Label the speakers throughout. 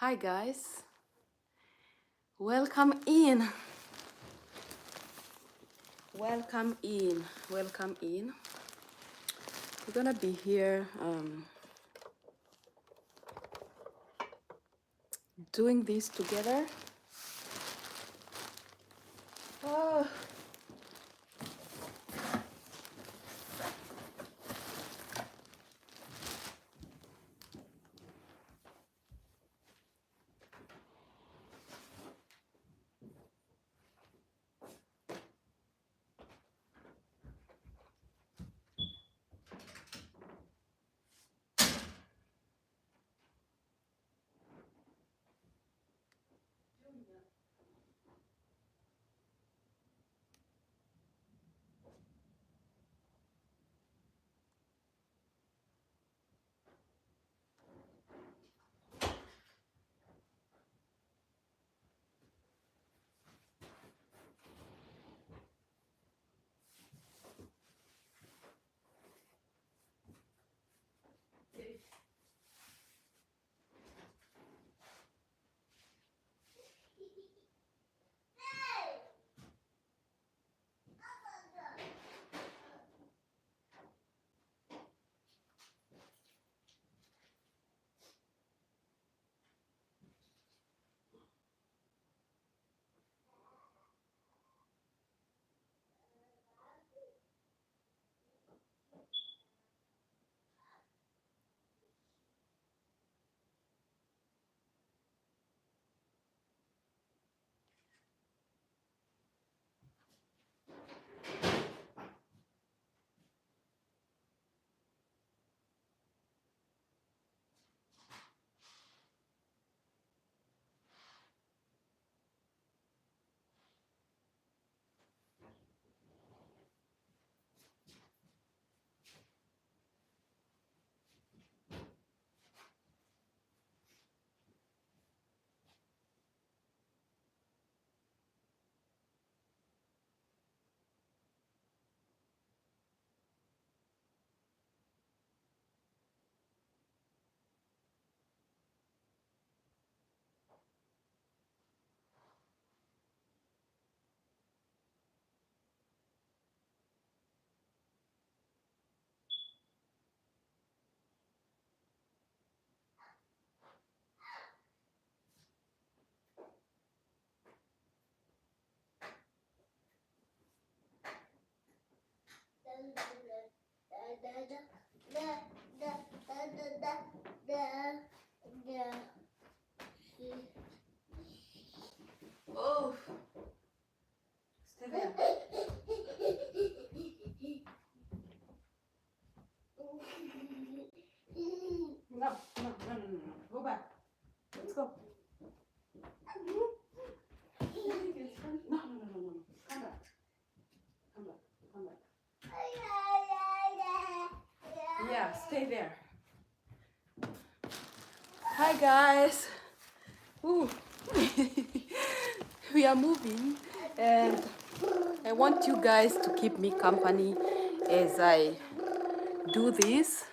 Speaker 1: Hi guys, welcome in. Welcome in. Welcome in. We're gonna be here doing this together. Oh, oh, stay there. No. Go back. Let's go. No. Come back. Come back. Yeah, stay there. Hi guys. Ooh. We are moving and I want you guys to keep me company as I do this.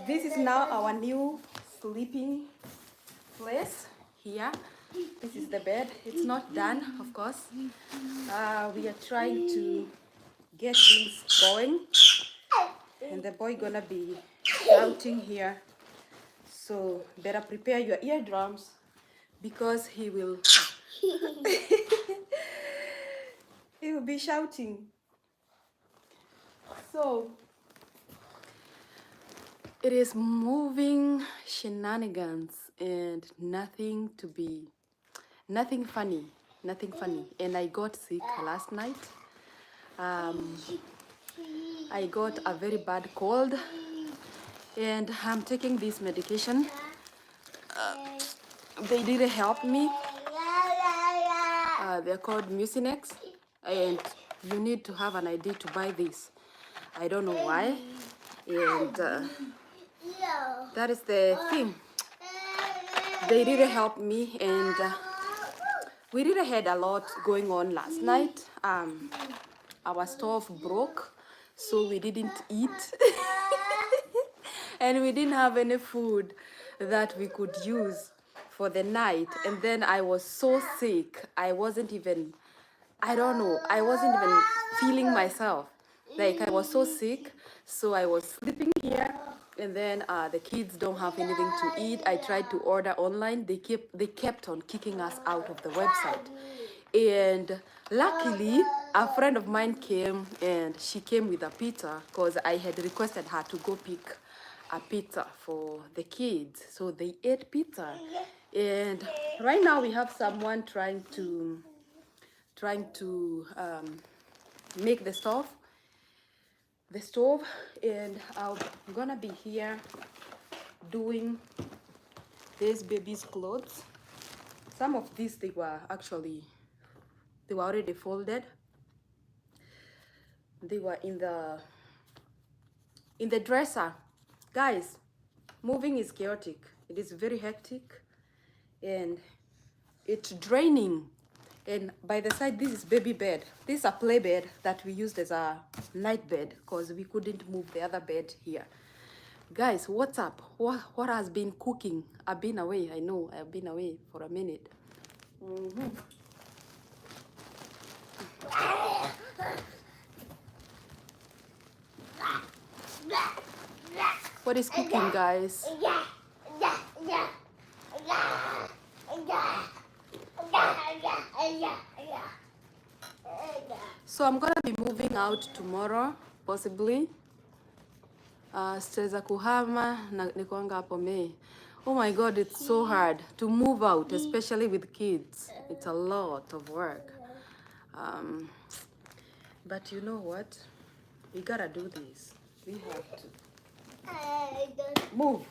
Speaker 1: This is now our new sleeping place here. This is the bed. It's not done, of course. We are trying to get things going, and the boy gonna be shouting here. So better prepare your eardrums because he will he will be shouting. So it is moving shenanigans and nothing funny, and I got sick last night. I got a very bad cold and I'm taking this medication. They didn't help me. They're called Mucinex and you need to have an ID to buy this. I don't know why, and that is the thing. They really helped me, and we really had a lot going on last night. Our stove broke, so we didn't eat. and we didn't have any food that we could use for the night. And then I was so sick. I wasn't even, I don't know, I wasn't even feeling myself. Like I was so sick, so I was sleeping here, and then the kids don't have anything to eat. I tried to order online. They kept on kicking us out of the website, and luckily a friend of mine came, and she came with a pizza because I had requested her to go pick a pizza for the kids. So they ate pizza, and right now we have someone trying to make the stove, and I'm gonna be here doing this baby's clothes. Some of these they were already folded. They were in the dresser. Guys, moving is chaotic. It is very hectic, and it's draining. And by the side, this is baby bed. This is a play bed that we used as a night bed because we couldn't move the other bed here. Guys, what's up? What has been cooking? I've been away. I know I've been away for a minute. What is cooking, guys? So I'm gonna be moving out tomorrow, possibly. Sitaweza kuhama na nikuanga hapo Mei. Oh my God, it's so hard to move out, especially with kids. It's a lot of work. But you know what? We gotta do this. We have to. Move.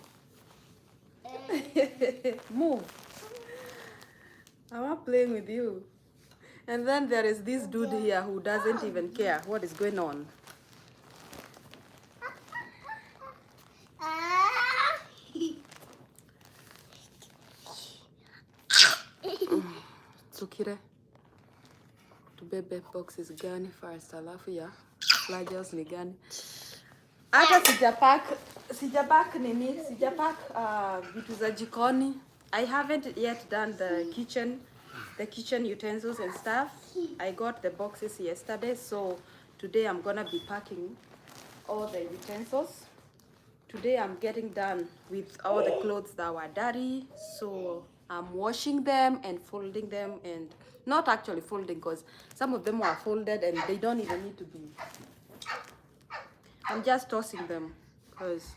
Speaker 1: Move. I'm not playing with you. And then there is this dude here who doesn't even care what is going on. Tsukire. Tubebe boxes gani first, alafu ya flagels ni gani? Hata sijapack vitu za jikoni. I haven't yet done the kitchen utensils and stuff. I got the boxes yesterday, so today I'm gonna be packing all the utensils. Today I'm getting done with all the clothes that were dirty, so I'm washing them and folding them, and not actually folding because some of them were folded and they don't even need to be. I'm just tossing them because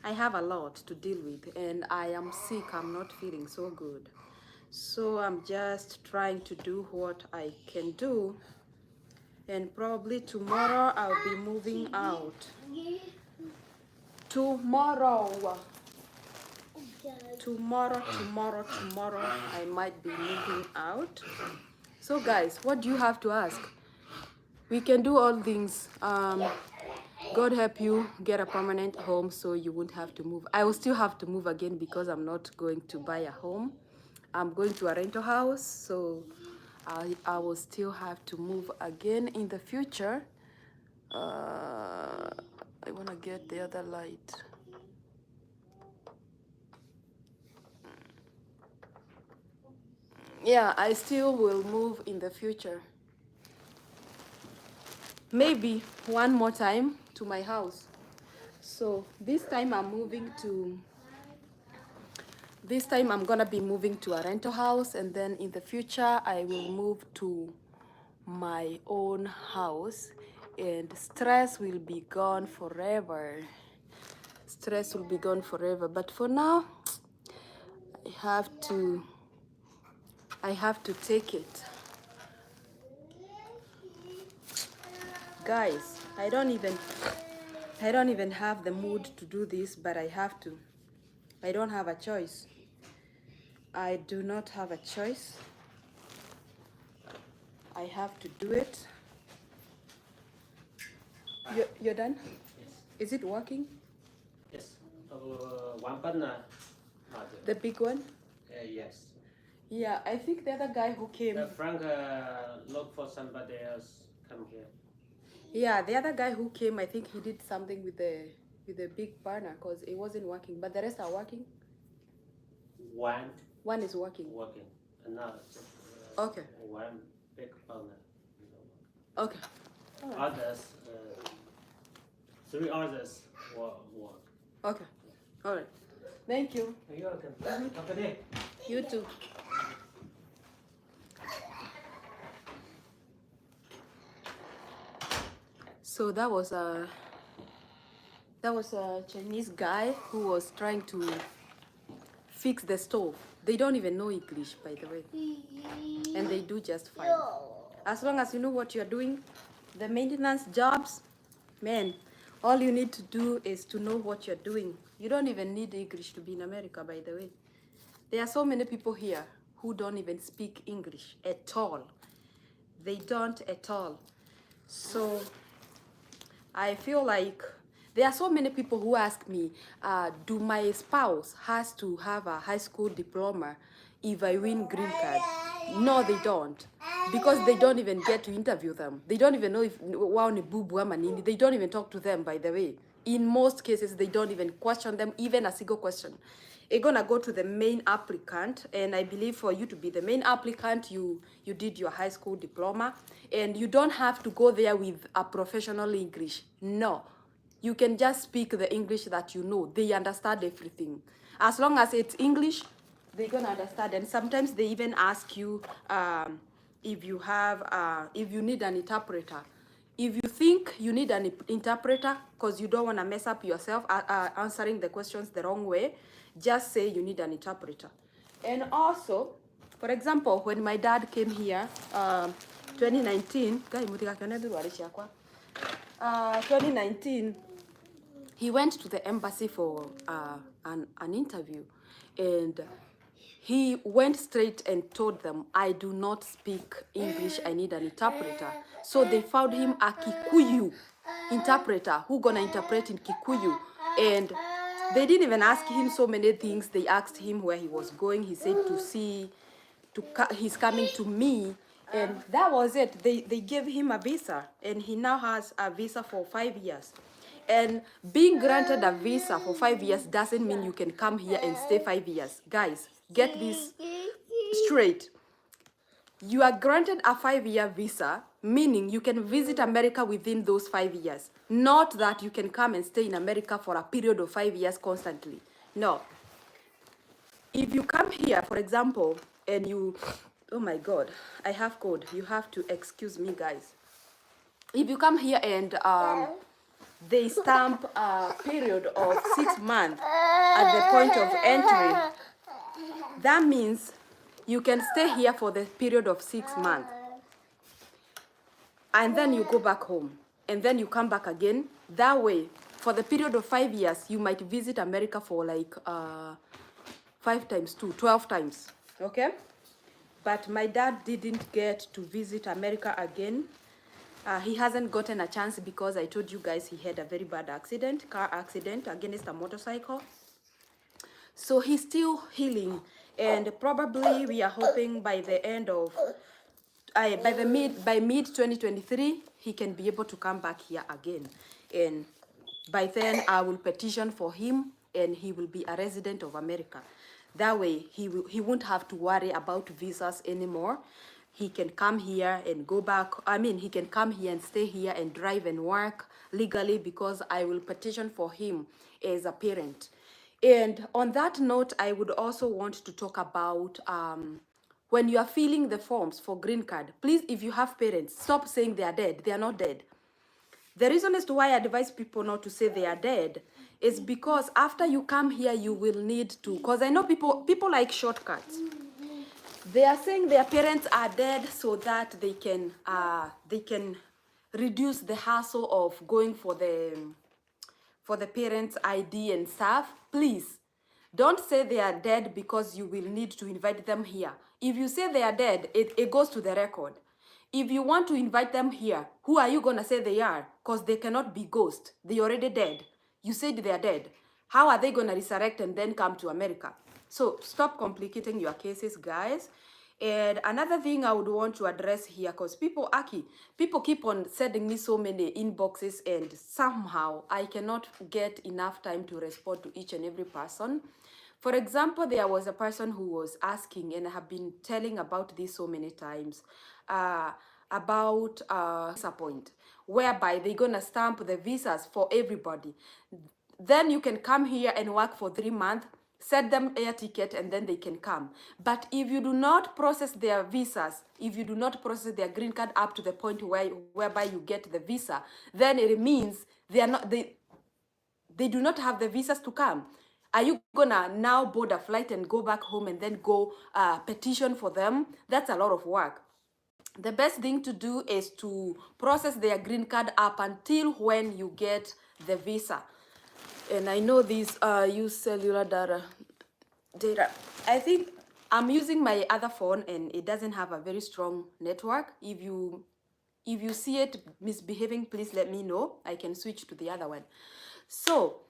Speaker 1: I have a lot to deal with and I am sick. I'm not feeling so good. So I'm just trying to do what I can do, and probably tomorrow I'll be moving out. Tomorrow I might be moving out. So guys, what do you have to ask? We can do all things. God help you get a permanent home so you won't have to move. I will still have to move again because I'm not going to buy a home. I'm going to a rental house, so I will still have to move again in the future. I want to get the other light. Yeah, I still will move in the future. Maybe one more time to my house. So this time I'm gonna be moving to a rental house, and then in the future I will move to my own house, and stress will be gone forever. Stress will be gone forever. But for now, I have to take it. Guys, I don't even have the mood to do this, but I have to. I don't have a choice. I do not have a choice. I have to do it. You're done?
Speaker 2: Yes.
Speaker 1: Is it working?
Speaker 2: Yes. One partner.
Speaker 1: The big one?
Speaker 2: Yes.
Speaker 1: Yeah, I think the other guy who came.
Speaker 2: Frank look for somebody else come here.
Speaker 1: Yeah, the other guy who came, I think he did something with the with a big burner because it wasn't working, but the rest are working.
Speaker 2: One
Speaker 1: One is working.
Speaker 2: working, and now just
Speaker 1: Okay.
Speaker 2: one big burner.
Speaker 1: Okay. All right.
Speaker 2: Others, 3 others work.
Speaker 1: Okay. All right. Thank you.
Speaker 2: You're welcome. Have a day.
Speaker 1: You too. So that was a Chinese guy who was trying to fix the stove. They don't even know English, by the way, and they do just fine. As long as you know what you're doing, the maintenance jobs, man, all you need to do is to know what you're doing. You don't even need English to be in America, by the way. There are so many people here who don't even speak English at all. They don't at all. So I feel like there are so many people who ask me, do my spouse has to have a high school diploma if I win green card? No, they don't. Because they don't even get to interview them. They don't even know if wao ni bubu ama nini. They don't even talk to them, by the way. In most cases, they don't even question them, even a single question. It's gonna go to the main applicant, and I believe for you to be the main applicant, you did your high school diploma, and you don't have to go there with a professional English. No, you can just speak the English that you know. They understand everything. As long as it's English, they're gonna understand. And sometimes they even ask you if you need an interpreter. If you think you need an interpreter because you don't want to mess up yourself answering the questions the wrong way, just say you need an interpreter. And also, for example, when my dad came here, 2019, 2019, he went to the embassy for an interview, and he went straight and told them, I do not speak English, I need an interpreter. So they found him a Kikuyu interpreter who gonna interpret in Kikuyu. And they didn't even ask him so many things. They asked him where he was going. He said he's coming to me. And that was it. They gave him a visa, and he now has a visa for 5 years. And being granted a visa for 5 years doesn't mean you can come here and stay 5 years. Guys, get this straight. You are granted a 5-year visa, meaning you can visit America within those 5 years. Not that you can come and stay in America for a period of 5 years constantly. No. If you come here, for example, and you... Oh my God, I have code. You have to excuse me, guys. If you come here and they stamp a period of 6 months at the point of entry, that means you can stay here for the period of 6 months. And then you go back home. And then you come back again. That way, for the period of 5 years, you might visit America for like 5 times 2, 12 times. Okay? But my dad didn't get to visit America again. He hasn't gotten a chance because I told you guys he had a very bad accident, car accident against a motorcycle. So he's still healing, and probably we are hoping by the end of, by mid 2023, he can be able to come back here again. And by then I will petition for him, and he will be a resident of America. That way he won't have to worry about visas anymore. He can come here and go back. I mean, he can come here and stay here and drive and work legally because I will petition for him as a parent. And on that note, I would also want to talk about when you are filling the forms for green card, please, if you have parents, stop saying they are dead. They are not dead. The reason as to why I advise people not to say they are dead is because after you come here, you will need to, because I know people like shortcuts. They are saying their parents are dead so that they can reduce the hassle of going for the parents' ID and stuff. Please, don't say they are dead because you will need to invite them here. If you say they are dead, it goes to the record. If you want to invite them here, who are you going to say they are? Because they cannot be ghosts. They already dead. You said they are dead. How are they going to resurrect and then come to America? So stop complicating your cases, guys. And another thing I would want to address here, because people keep on sending me so many inboxes, and somehow I cannot get enough time to respond to each and every person. For example, there was a person who was asking, and I have been telling about this so many times, about visa point, whereby they're gonna stamp the visas for everybody. Then you can come here and work for 3 months, set them air ticket, and then they can come. But if you do not process their visas, if you do not process their green card up to the point whereby you get the visa, then it means they do not have the visas to come. Are you gonna now board a flight and go back home and then go petition for them? That's a lot of work. The best thing to do is to process their green card up until when you get the visa. And I know these use cellular data. I think I'm using my other phone and it doesn't have a very strong network. If you see it misbehaving, please let me know. I can switch to the other one. So,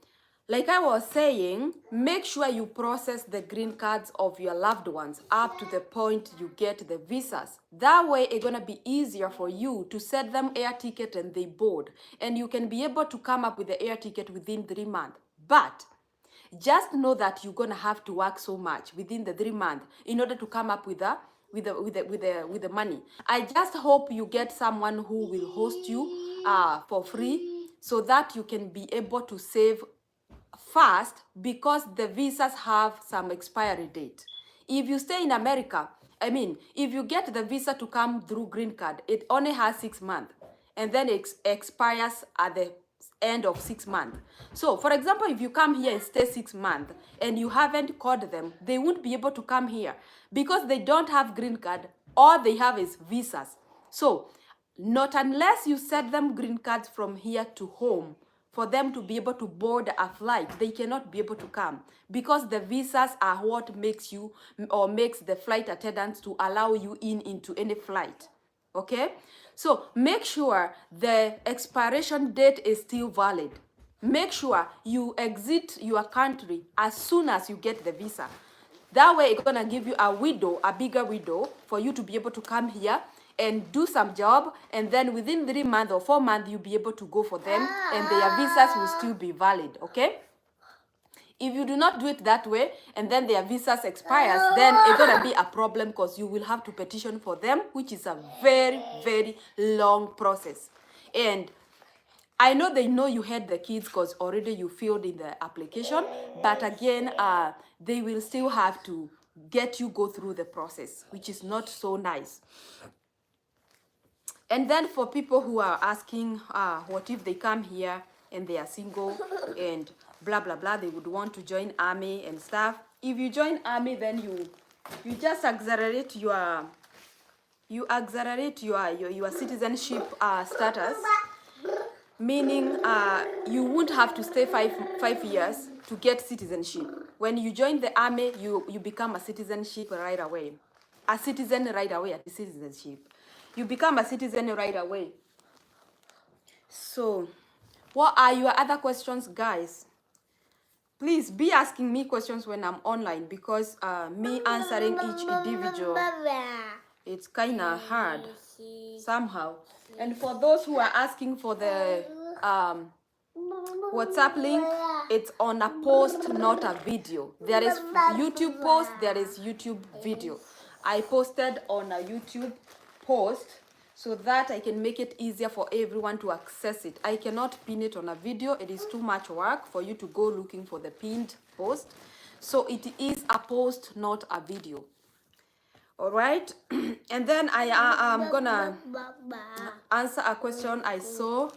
Speaker 1: like I was saying, make sure you process the green cards of your loved ones up to the point you get the visas. That way, it's gonna be easier for you to set them air ticket and they board. And you can be able to come up with the air ticket within 3 months. But just know that you're gonna have to work so much within the 3 months in order to come up with the money. I just hope you get someone who will host you for free, so that you can be able to save fast, because the visas have some expiry date. If you stay in America, if you get the visa to come through green card, it only has 6 months, and then it expires at the end of 6 months. So, for example, if you come here and stay 6 months and you haven't called them, they won't be able to come here because they don't have green card. All they have is visas. So, not unless you set them green cards from here to home for them to be able to board a flight, they cannot be able to come, because the visas are what makes you or makes the flight attendants to allow you into any flight. Okay, so make sure the expiration date is still valid. Make sure you exit your country as soon as you get the visa. That way it's gonna give you a bigger window for you to be able to come here and do some job, and then within 3 months or 4 months you'll be able to go for them and their visas will still be valid. Okay, if you do not do it that way and then their visas expires, then it's gonna be a problem, because you will have to petition for them, which is a very, very long process. And I know they know you had the kids because already you filled in the application, but again, they will still have to get you go through the process, which is not so nice. And then for people who are asking, what if they come here and they are single and blah blah blah, they would want to join army and stuff. If you join army, then you just accelerate your citizenship status, meaning you won't have to stay five years to get citizenship. When you join the army, you become a citizenship right away. A citizen right away at the citizenship. You become a citizen right away. So, what are your other questions, guys? Please be asking me questions when I'm online, because me answering each individual, it's kind of hard somehow. And for those who are asking for the WhatsApp link, it's on a post, not a video. There is YouTube post, there is YouTube video. I posted on a YouTube post so that I can make it easier for everyone to access it. I cannot pin it on a video. It is too much work for you to go looking for the pinned post. So it is a post, not a video. All right. And then I am gonna answer a question I saw.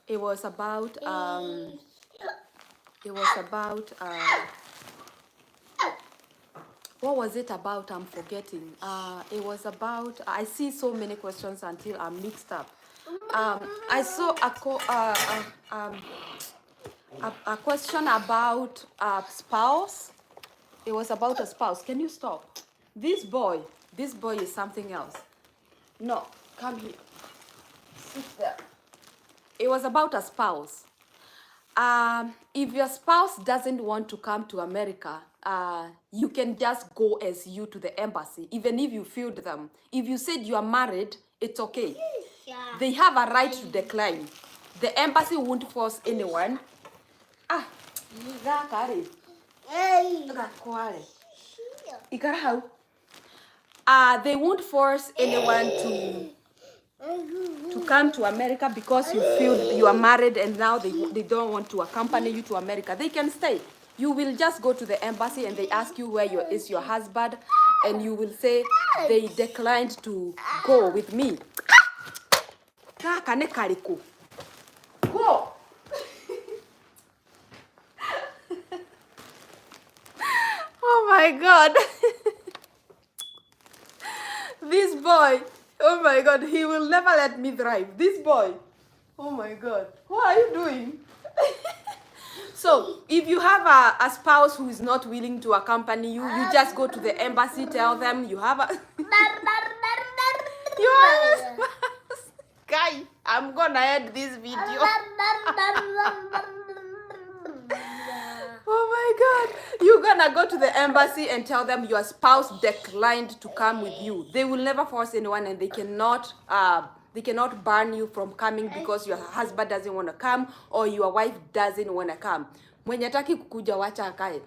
Speaker 1: It was about what was it about? I'm forgetting. It was about, I see so many questions until I'm mixed up. I saw a question about a spouse. It was about a spouse. Can you stop? This boy is something else. No, come here. Sit there. It was about a spouse. If your spouse doesn't want to come to America, you can just go as you to the embassy, even if you filled them. If you said you are married, it's okay. They have a right to decline. The embassy won't force anyone. Ah, Zakari. Gakware. Ikara how? They won't force anyone to come to America because you feel you are married and now they don't want to accompany you to America. They can stay. You will just go to the embassy and they ask you where is your husband, and you will say they declined to go with me. Go. Oh my God. This boy, oh my God, he will never let me drive. This boy, oh my God, what are you doing? So, if you have a spouse who is not willing to accompany you, you just go to the embassy, tell them you have a... You have a spouse. Guy, I'm gonna end this video. Oh my God. You're gonna go to the embassy and tell them your spouse declined to come with you. They will never force anyone, and they cannot ban you from coming because your husband doesn't want to come or your wife doesn't want to come. Mwenye hataki kukuja wacha akae.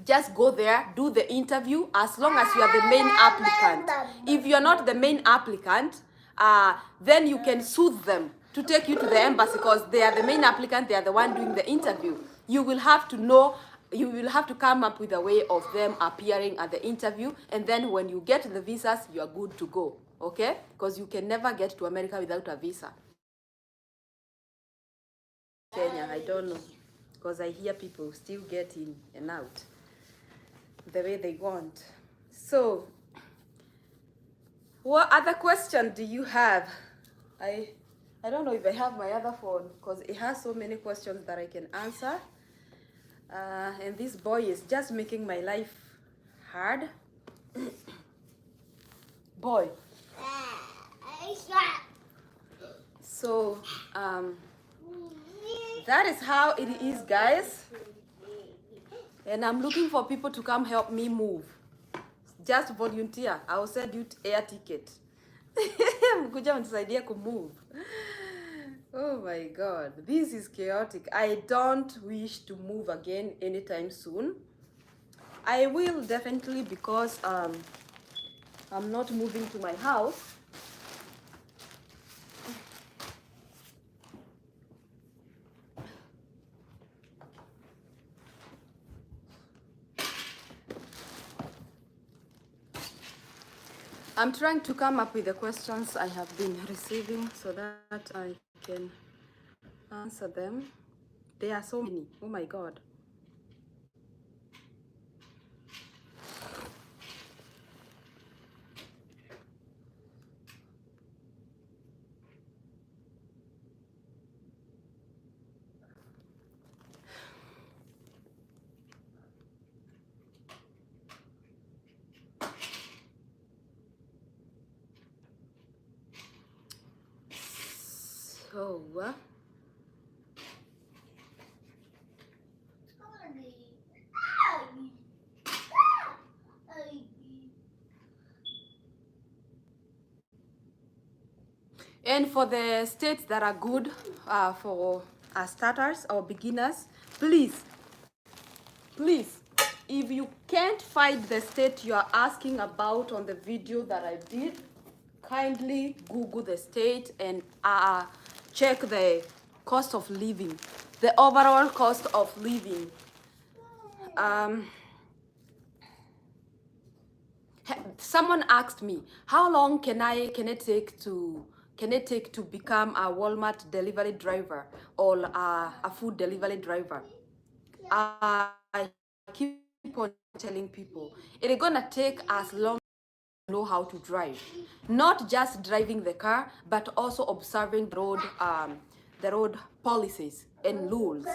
Speaker 1: Just go there, do the interview, as long as you are the main applicant. If you're not the main applicant, then you can sue them to take you to the embassy because they are the main applicant, they are the one doing the interview. You will have to come up with a way of them appearing at the interview, and then when you get the visas, you are good to go, okay? Because you can never get to America without a visa. Kenya, I don't know, because I hear people still get in and out the way they want. So, what other question do you have? I don't know if I have my other phone because it has so many questions that I can answer. And this boy is just making my life hard. Boy. So, that is how it is, guys. And I'm looking for people to come help me move. Just volunteer. I will send you air ticket. Mkuja mnisaidia kumove. Oh my God, this is chaotic. I don't wish to move again anytime soon. I will definitely, because I'm not moving to my house. I'm trying to come up with the questions I have been receiving so that I can answer them. There are so many. Oh my God. So, and for the states that are good for starters or beginners, please, if you can't find the state you are asking about on the video that I did, kindly Google the state and check the cost of living, the overall cost of living. Someone asked me, how long can it take to become a Walmart delivery driver or a food delivery driver? I keep on telling people it's gonna take as long as you know how to drive, not just driving the car, but also observing the road policies and rules.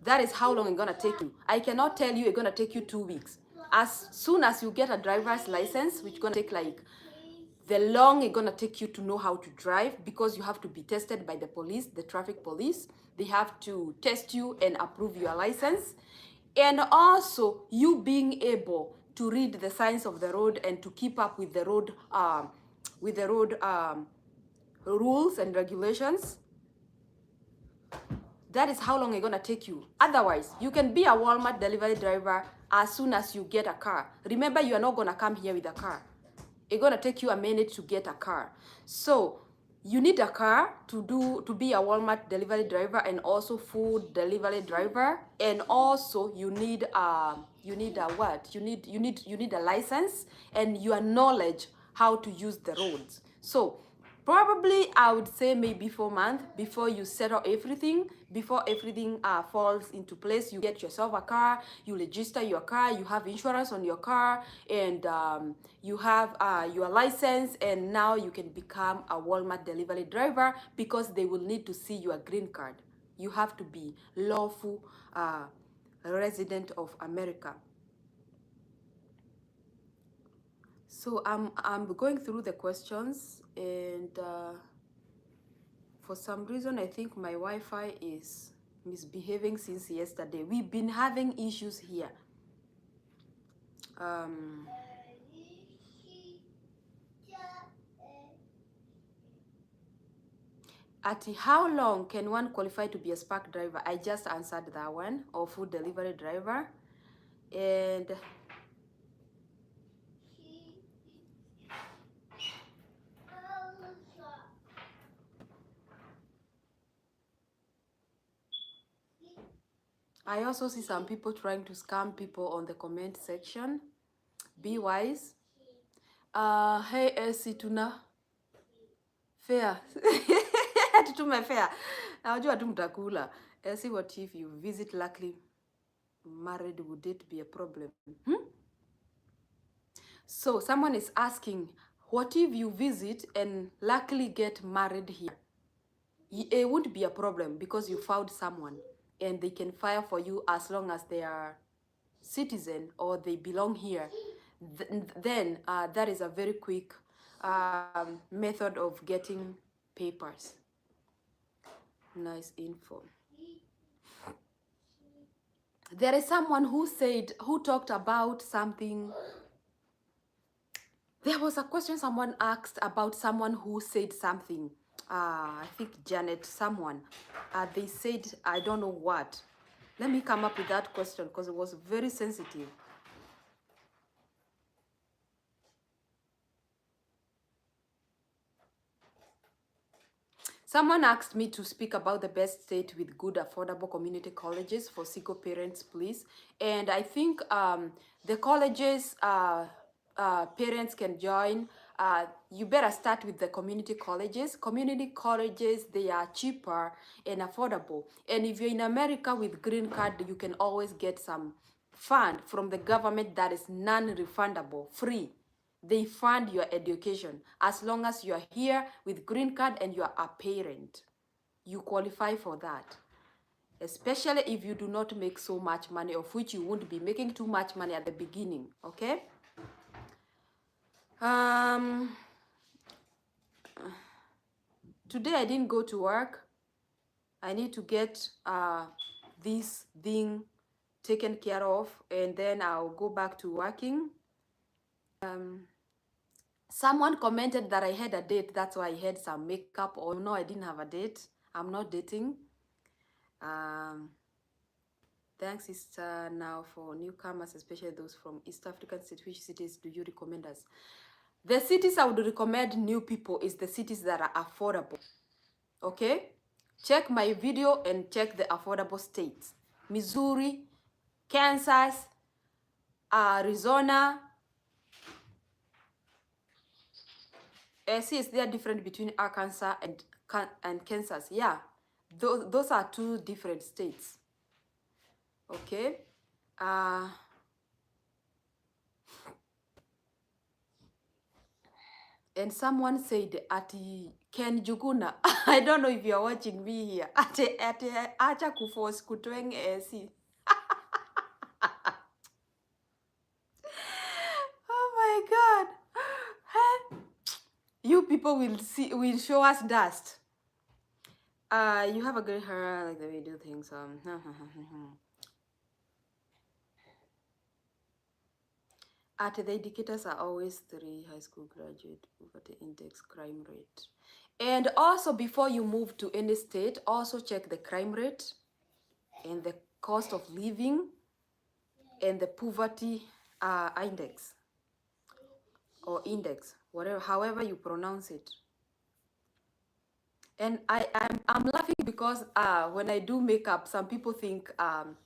Speaker 1: That is how long it's gonna take you. I cannot tell you it's gonna take you 2 weeks. As soon as you get a driver's license, which is gonna take like the long it's gonna take you to know how to drive, because you have to be tested by the police, the traffic police. They have to test you and approve your license. and also you being able to read the signs of the road and to keep up with the road rules and regulations. That is how long it's gonna take you. Otherwise, you can be a Walmart delivery driver as soon as you get a car. Remember, you are not gonna come here with a car. It's gonna take you a minute to get a car. So you need a car to be a Walmart delivery driver and also food delivery driver. And also you need a what? You need a license and your knowledge how to use the roads. So probably I would say maybe 4 months before you settle everything, before everything falls into place. You get yourself a car, you register your car, you have insurance on your car, and you have your license, and now you can become a Walmart delivery driver because they will need to see your green card. You have to be lawful resident of America. So I'm going through the questions, and for some reason I think my Wi-Fi is misbehaving since yesterday. We've been having issues here. At how long can one qualify to be a Spark driver? I just answered that one, or food delivery driver. And I also see some people trying to scam people on the comment section. Be wise. Hey Elsie, tuna fair. Tutume fair. Najua tu mtakula. Elsie, what if you visit luckily married, would it be a problem? So someone is asking, what if you visit and luckily get married here? It won't be a problem because you found someone and they can file for you as long as they are citizen or they belong here. Then that is a very quick method of getting papers. Nice info. There is someone who talked about something. There was a question someone asked about someone who said something. I think Janet, someone. They said, I don't know what. Let me come up with that question because it was very sensitive. Someone asked me to speak about the best state with good affordable community colleges for single parents, please. And I think the colleges parents can join. You better start with the community colleges. Community colleges, they are cheaper and affordable. And if you're in America with green card, you can always get some fund from the government that is non-refundable, free. They fund your education as long as you are here with green card and you are a parent. You qualify for that. Especially if you do not make so much money, of which you won't be making too much money at the beginning, okay? Today I didn't go to work. I need to get this thing taken care of, and then I'll go back to working. Someone commented that I had a date, that's why I had some makeup. Or no, I didn't have a date. I'm not dating. Thanks, sister. Now for newcomers, especially those from East African cities, which cities do you recommend us? The cities I would recommend new people is the cities that are affordable. Okay? Check my video and check the affordable states. Missouri, Kansas, Arizona. See, is there difference between Arkansas and Kansas? Yeah, those are two different states. Okay. And someone said, Ati Ken Juguna. I don't know if you're watching me here. Ati acha kuforce kutweng AC. Oh my God. You people will show us dust. You have a great hair, I like the way you do things. The indicators are always 3 high school graduate, poverty index, crime rate. And also before you move to any state, also check the crime rate and the cost of living and the poverty index or index, whatever, however you pronounce it. And I'm laughing because when I do makeup, some people think I'm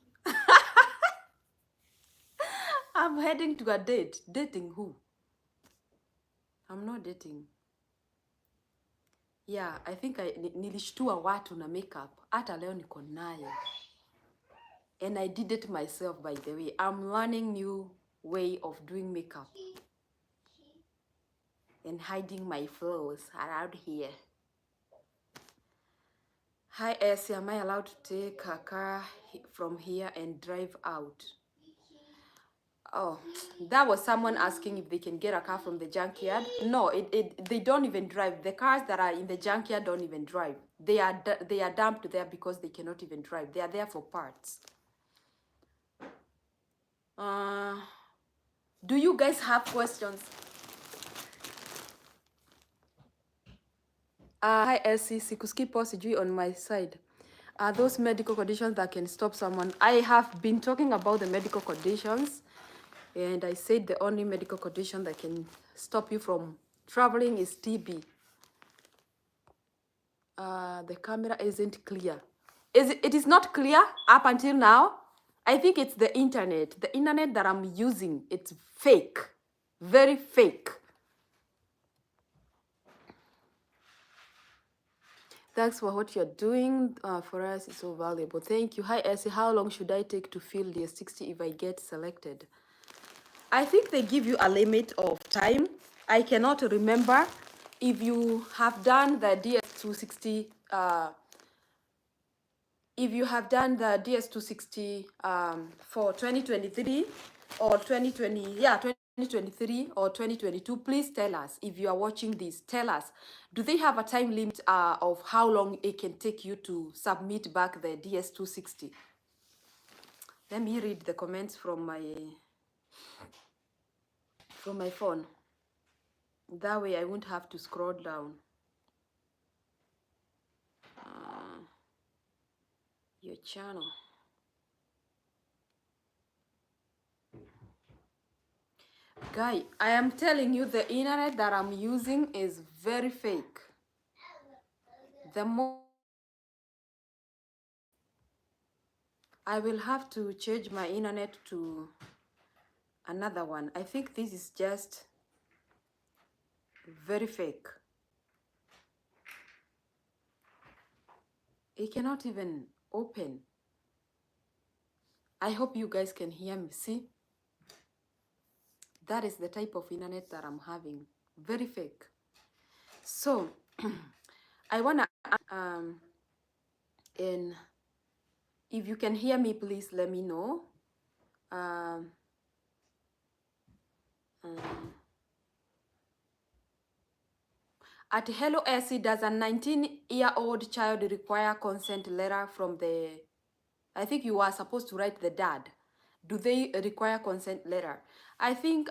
Speaker 1: heading to a date. Dating who? I'm not dating. Yeah, I think nilishtua watu na makeup. Hata leo niko nayo. And I did it myself, by the way. I'm learning new way of doing makeup. And hiding my flaws around here. Hi, Essie. Am I allowed to take a car from here and drive out? Oh, that was someone asking if they can get a car from the junkyard. No, they don't even drive. The cars that are in the junkyard don't even drive. They are dumped there because they cannot even drive. They are there for parts. Do you guys have questions? Hi, Elsie. Sikuski po sijui on my side. Are those medical conditions that can stop someone? I have been talking about the medical conditions. And I said the only medical condition that can stop you from traveling is TB. The camera isn't clear. It is not clear up until now? I think it's the internet. The internet that I'm using, it's fake. Very fake. Thanks for what you're doing. For us, it's so valuable. Thank you. Hi, Essie. How long should I take to fill DS60 if I get selected? I think they give you a limit of time. I cannot remember if you have done the DS260. If you have done the DS260 for 2023 or 2020, yeah, 2023 or 2022, please tell us. If you are watching this, tell us. Do they have a time limit of how long it can take you to submit back the DS260? Let me read the comments from my phone. That way I won't have to scroll down. Your channel. Guy, I am telling you, the internet that I'm using is very fake. The more I will have to change my internet to another one. I think this is just very fake. It cannot even open. I hope you guys can hear me. See? That is the type of internet that I'm having. Very fake. So, I wanna and if you can hear me, please let me know. At Hello Essie, does a 19-year-old child require consent letter from the... I think you are supposed to write the dad. Do they require consent letter? I think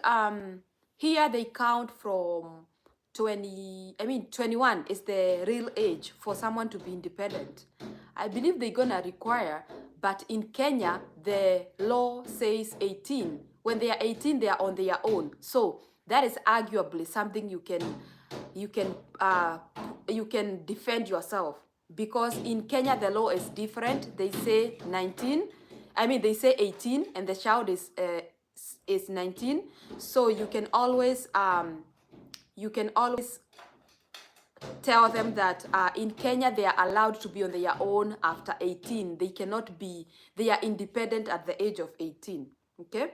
Speaker 1: here they count from 21 is the real age for someone to be independent. I believe they're gonna require, but in Kenya, the law says 18. When they are 18, they are on their own. So that is arguably something you can defend yourself, because in Kenya the law is different. They say 19. They say 18, and the child is 19. So you can always tell them that in Kenya they are allowed to be on their own after 18. They cannot be. They are independent at the age of 18. Okay.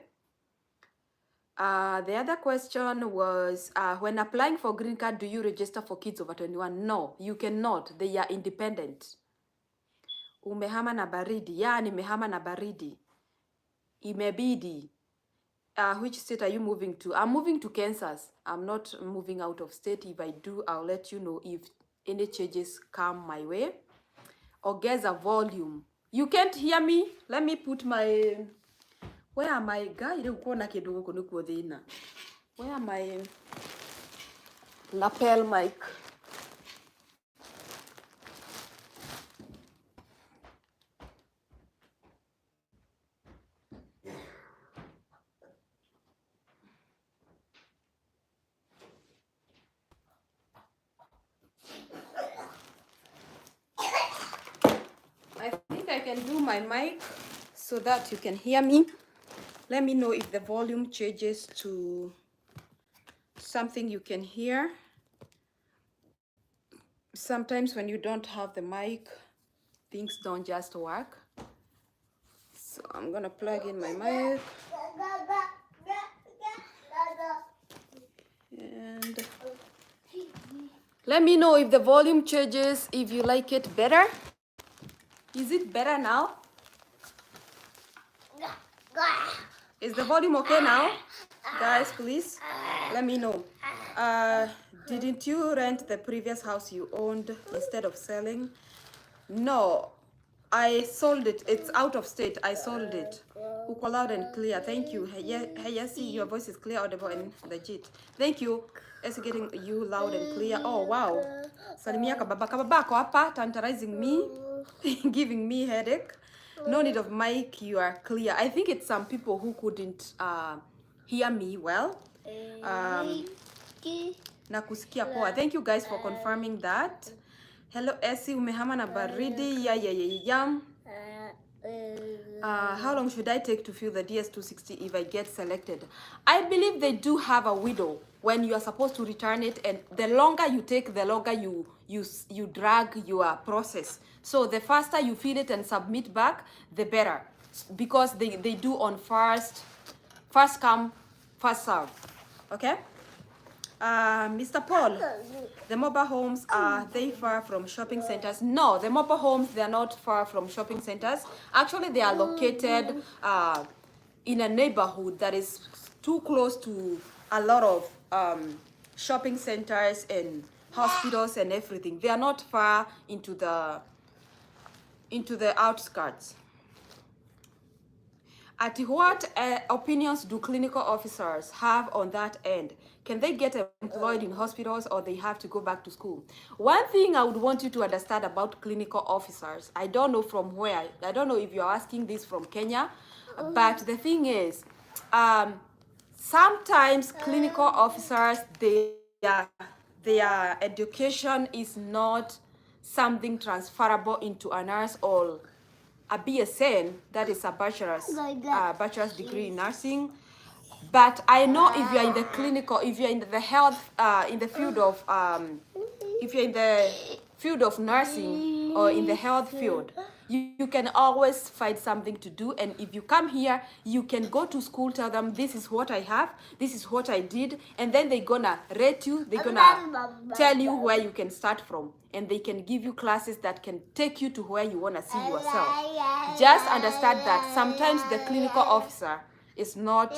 Speaker 1: The other question was, when applying for green card, do you register for kids over 21? No, you cannot. They are independent. Umehama na baridi. Yeah, nimehama na baridi. Imebidi. Which state are you moving to? I'm moving to Kansas. I'm not moving out of state. If I do, I'll let you know if any changes come my way. Ongeza volume. You can't hear me? Let me put my Where am I guy? Rĩu kuona kĩndũ gũkũ nĩkuo thĩna. Where am I lapel mic? I think I can do my mic so that you can hear me. Let me know if the volume changes to something you can hear. Sometimes when you don't have the mic, things don't just work. So I'm gonna plug in my mic. And let me know if the volume changes, if you like it better. Is it better now? Is the volume okay now? Guys, please let me know. Didn't you rent the previous house you owned instead of selling? No, I sold it. It's out of state. I sold it. Uko loud and clear. Thank you. Hey, yes, your voice is clear, audible, and legit. Thank you. It's getting you loud and clear. Oh, wow. Salimia kababa. Kababa ako hapa, tantalizing me, giving me headache. No need of mic. You are clear. I think it's some people who couldn't hear me well. Na kusikia poa. Thank you guys for confirming that. Hello Essie, umehama na baridi. Yeah. How long should I take to fill the DS260 if I get selected? I believe they do have a window when you are supposed to return it, and the longer you take, the longer you drag your process. So the faster you fill it and submit back, the better, because they do on first come, first serve. Okay. Mr. Paul, the mobile homes, are they far from shopping centers? No, the mobile homes, they are not far from shopping centers. Actually, they are located in a neighborhood that is too close to a lot of shopping centers and hospitals and everything. They are not far into the outskirts. At what opinions do clinical officers have on that end? Can they get employed in hospitals, or they have to go back to school? One thing I would want you to understand about clinical officers, I don't know from where, I don't know if you're asking this from Kenya, but the thing is, sometimes clinical officers, their education is not something transferable into a nurse or a BSN, that is a bachelor's degree in nursing. But I know if you're in the clinical, if you're in the health, in the field of, if you're in the field of nursing or in the health field, you can always find something to do. And if you come here, you can go to school, tell them, this is what I have, this is what I did, and then they're gonna rate you, they're gonna tell you where you can start from, and they can give you classes that can take you to where you wanna see yourself. Just understand that sometimes the clinical officer is not...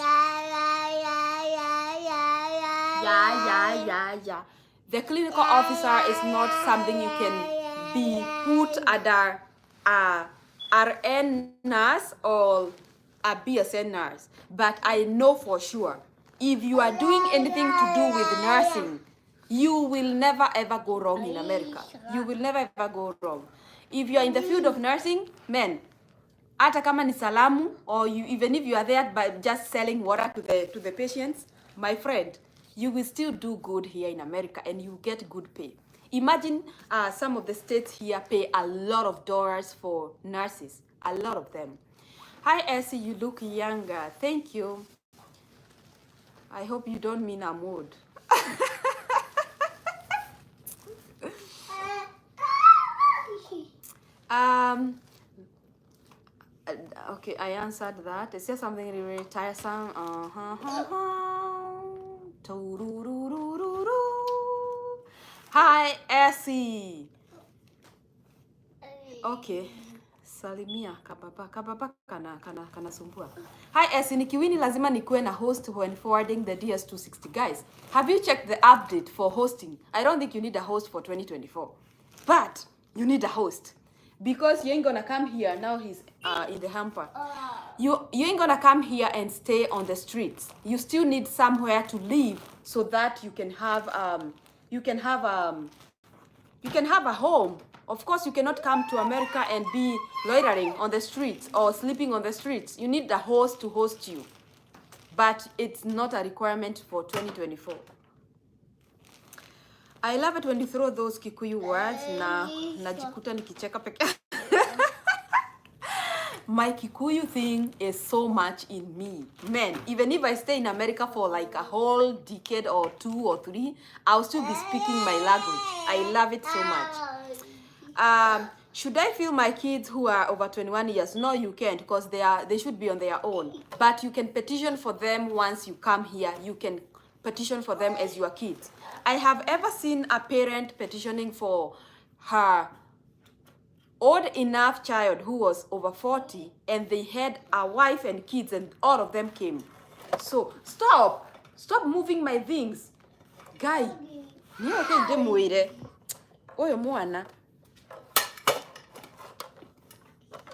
Speaker 1: The clinical officer is not something you can be put under a RN nurse or a BSN nurse. But I know for sure, if you are doing anything to do with nursing, you will never ever go wrong in America. You will never ever go wrong. If you are in the field of nursing, men, hata kama ni salamu, or you, even if you are there by just selling water to the patients, my friend, you will still do good here in America, and you get good pay. Imagine some of the states here pay a lot of dollars for nurses, a lot of them. Hi Essie, you look younger. Thank you. I hope you don't mean I'm old. Okay, I answered that. Is there something really tiresome? Hi, Essie. Okay. Salimia kababa kana sumbua. Hi Essie, nikiwini lazima nikuwe na host when forwarding the DS260. Guys, have you checked the update for hosting? I don't think you need a host for 2024, but you need a host. because you ain't gonna come here. Now he's in the hamper. You ain't gonna come here and stay on the streets. You still need somewhere to live so that you can have you can have a home. Of course, you cannot come to America and be loitering on the streets or sleeping on the streets. You need a host to host you, but it's not a requirement for 2024. I love it when you throw those Kikuyu words na najikuta nikicheka peke. My Kikuyu thing is so much in me. Man, even if I stay in America for like a whole decade or 2 or 3, I'll still be speaking my language. I love it so much. Should I feel my kids who are over 21 years? No, you can't, because they should be on their own. But you can petition for them once you come here. You can petition for them as your kids. I have ever seen a parent petitioning for her old enough child who was over 40, and they had a wife and kids, and all of them came. So stop moving my things, guy.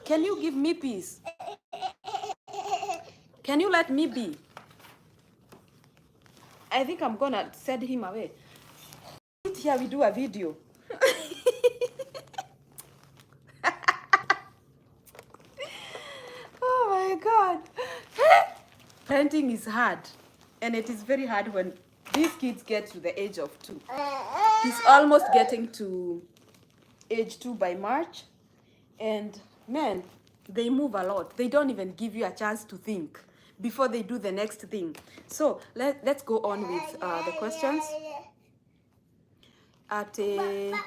Speaker 1: Can you give me peace? Can you let me be? I think I'm gonna send him away. Here we do a video. Oh my God. Parenting is hard, and it is very hard when these kids get to the age of 2. He's almost getting to age 2 by March, and man, they move a lot. They don't even give you a chance to think before they do the next thing. So let's go on with the questions.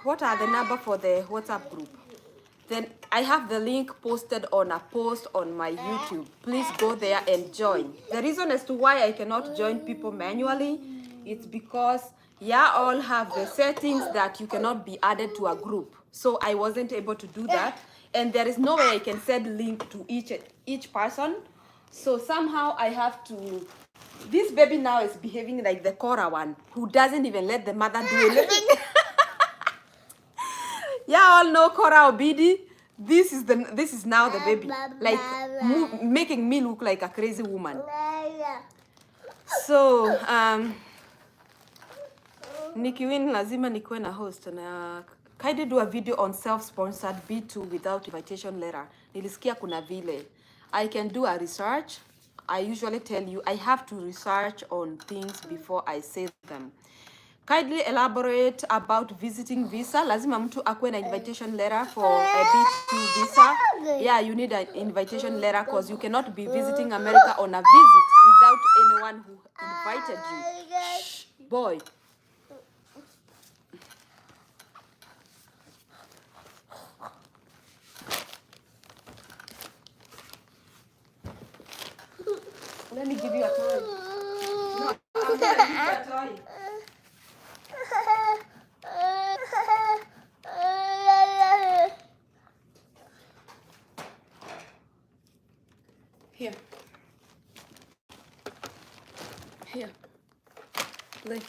Speaker 1: What are the number for the WhatsApp group? Then I have the link posted on a post on my YouTube. Please go there and join. The reason as to why I cannot join people manually, it's because all have the settings that you cannot be added to a group. So I wasn't able to do that. And there is no way I can send link to each person. So somehow I have to. This baby now is behaving like the Cora one, who doesn't even let the mother do anything. All know Cora Obidi. This is now the baby, like making me look like a crazy woman. So nikiwin lazima nikuwe na host na kaide do a video on self-sponsored B2 without invitation letter. Nilisikia kuna vile. I can do a research. I usually tell you I have to research on things before I say them. Kindly elaborate about visiting visa. Lazima mtu akuwe na invitation letter for a B2 visa. Yeah, you need an invitation letter because you cannot be visiting America on a visit without anyone who invited you. Shh, boy. Let me give you a toy. No, I'm gonna give you a toy. Here. Play.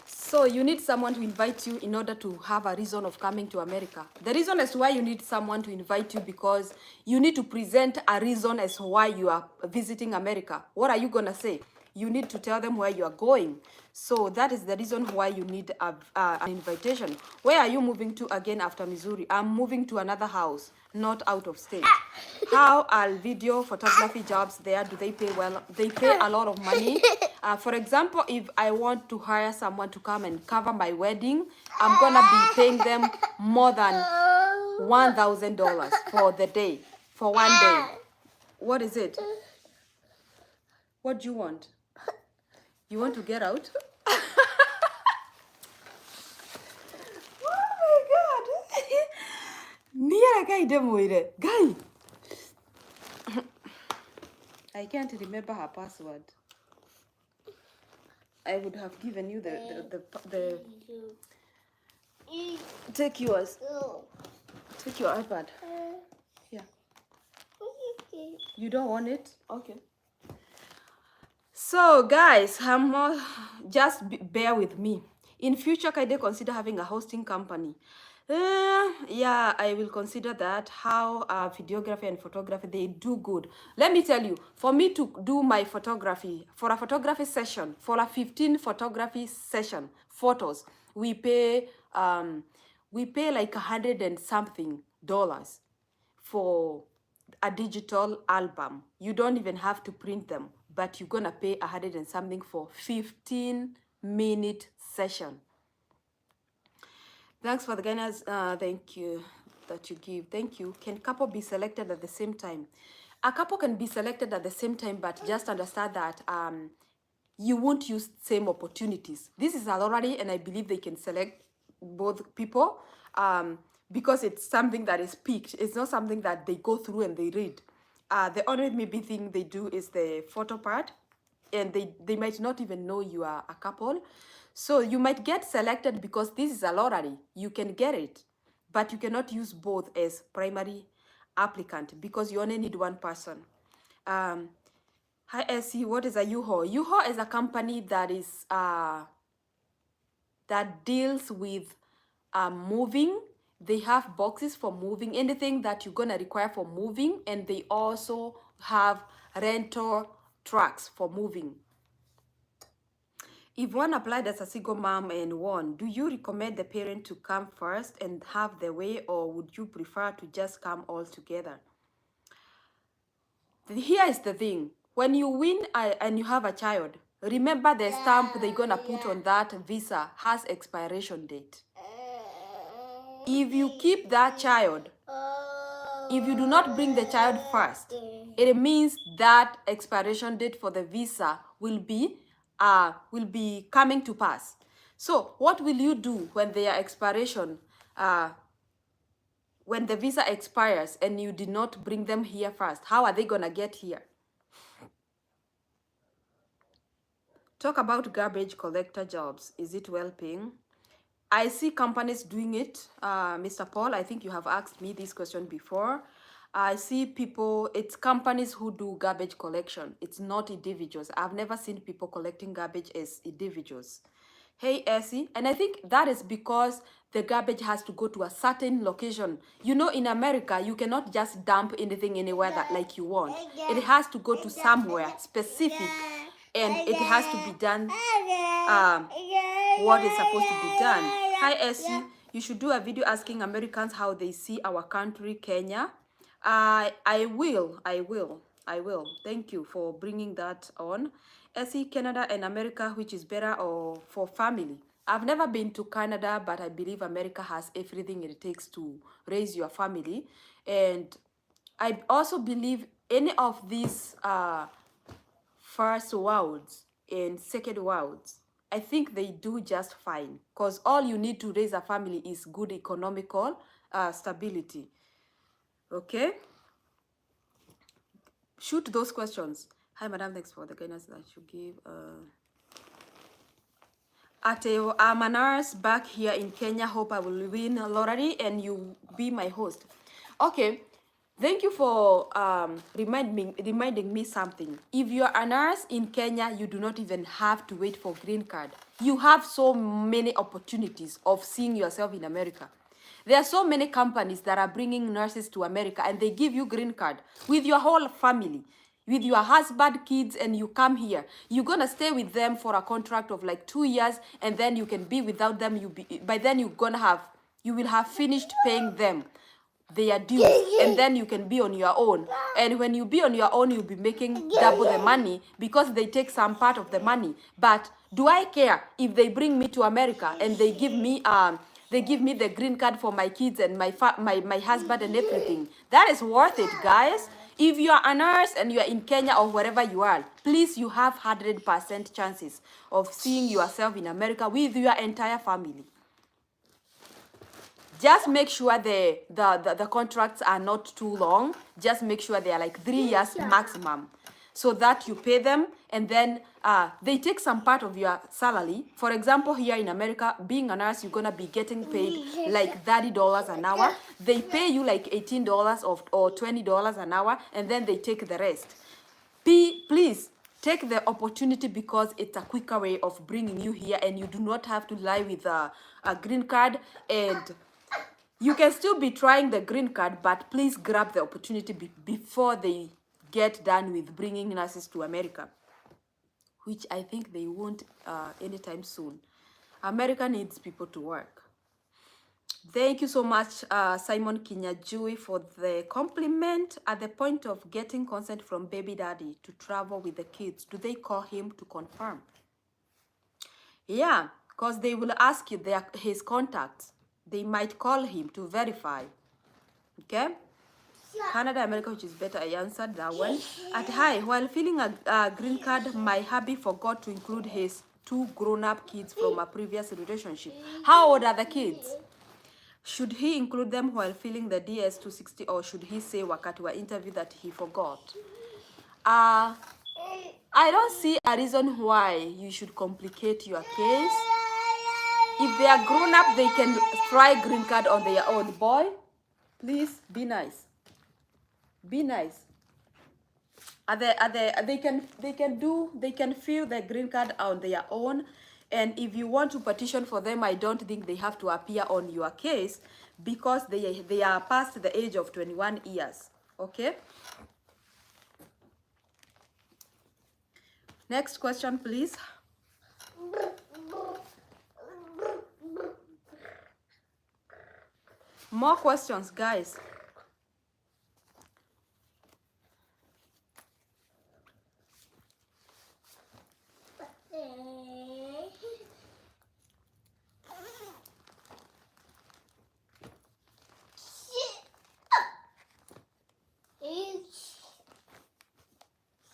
Speaker 1: So you need someone to invite you in order to have a reason of coming to America. The reason as to why you need someone to invite you, because you need to present a reason as to why you are visiting America. What are you gonna say? You need to tell them where you are going. So that is the reason why you need an invitation. Where are you moving to again after Missouri? I'm moving to another house, not out of state. How are video photography jobs there? Do they pay well? They pay a lot of money. For example, if I want to hire someone to come and cover my wedding, I'm gonna be paying them more than $1,000 for the day, for one day. What is it? What do you want? You want to get out? Oh my God! Guy, I can't remember her password. I would have given you the take yours. Take your iPad. Yeah. You don't want it? Okay. So guys, just bear with me. In future, Kaide consider having a hosting company. Yeah, I will consider that. How videography and photography, they do good. Let me tell you, for me to do my photography, for a photography session, for a 15 photography session, photos, we pay like 100 and something dollars for a digital album. You don't even have to print them, but you're gonna pay 100 and something for 15-minute session. Thanks for the guidance. Thank you that you give. Thank you. Can couple be selected at the same time? A couple can be selected at the same time, but just understand that you won't use same opportunities. This is a lottery, and I believe they can select both people because it's something that is picked. It's not something that they go through and they read. The only maybe thing they do is the photo part, and they might not even know you are a couple. So you might get selected because this is a lottery. You can get it, but you cannot use both as primary applicant because you only need one person. Hi, Essie. What is a U-Haul? U-Haul is a company that is that deals with moving. They have boxes for moving, anything that you're gonna require for moving, and they also have rental trucks for moving. If one applied as a single mom and won, do you recommend the parent to come first and have the way, or would you prefer to just come all together? Here is the thing. When you win and you have a child, remember the stamp they're gonna put on that visa has expiration date. If you keep that child, if you do not bring the child first, it means that expiration date for the visa will be coming to pass. So what will you do when their expiration, when the visa expires and you did not bring them here first? How are they gonna get here? Talk about garbage collector jobs. Is it well paying? I see companies doing it. Mr. Paul, I think you have asked me this question before. I see people, it's companies who do garbage collection. It's not individuals. I've never seen people collecting garbage as individuals. Hey, Essie, and I think that is because the garbage has to go to a certain location. You know, in America, you cannot just dump anything anywhere that like you want. It has to go to somewhere specific, and it has to be done what is supposed to be done. Hi, Essie. You should do a video asking Americans how they see our country, Kenya. I will. Thank you for bringing that on. Essie, Canada and America, which is better or for family? I've never been to Canada, but I believe America has everything it takes to raise your family. And I also believe any of these first worlds and second worlds, I think they do just fine, because all you need to raise a family is good economical stability. Okay? Shoot those questions. Hi, madam. Thanks for the guidance that you give. Ateo, I'm a nurse back here in Kenya. Hope I will win a lottery and you be my host. Okay. Thank you for reminding me something. If you're a nurse in Kenya, you do not even have to wait for green card. You have so many opportunities of seeing yourself in America. There are so many companies that are bringing nurses to America and they give you green card with your whole family, with your husband, kids, and you come here. You're going to stay with them for a contract of like 2 years, and then you can be without them. By then you will have finished paying them their dues, and then you can be on your own. And when you be on your own, you'll be making double the money because they take some part of the money. But do I care if they bring me to America and they give me the green card for my kids and my husband and everything? That is worth it, guys. If you are a nurse and you are in Kenya or wherever you are, please, you have 100% chances of seeing yourself in America with your entire family. Just make sure the contracts are not too long. Just make sure they are like 3 years maximum, so that you pay them, and then they take some part of your salary. For example, here in America, being a nurse, you're gonna be getting paid like $30 an hour. They pay you like $18 or $20 an hour, and then they take the rest. Please take the opportunity because it's a quicker way of bringing you here, and you do not have to lie with a green card and You can still be trying the green card, but please grab the opportunity before they get done with bringing nurses to America, which I think they won't anytime soon. America needs people to work. Thank you so much, Simon Kinyajui, for the compliment. At the point of getting consent from baby daddy to travel with the kids, do they call him to confirm? Yeah, because they will ask you his contacts. They might call him to verify. Okay? Canada, America, which is better? I answered that one. At hi, while filling a green card, my hubby forgot to include his 2 grown-up kids from a previous relationship. How old are the kids? Should he include them while filling the DS-260, or should he say wakati wa interview that he forgot? I don't see a reason why you should complicate your case. If they are grown up, they can try green card on their own. Boy, please be nice. Be nice. They can fill the green card on their own. And if you want to petition for them, I don't think they have to appear on your case because they are past the age of 21 years. Okay? Next question, please. More questions, guys.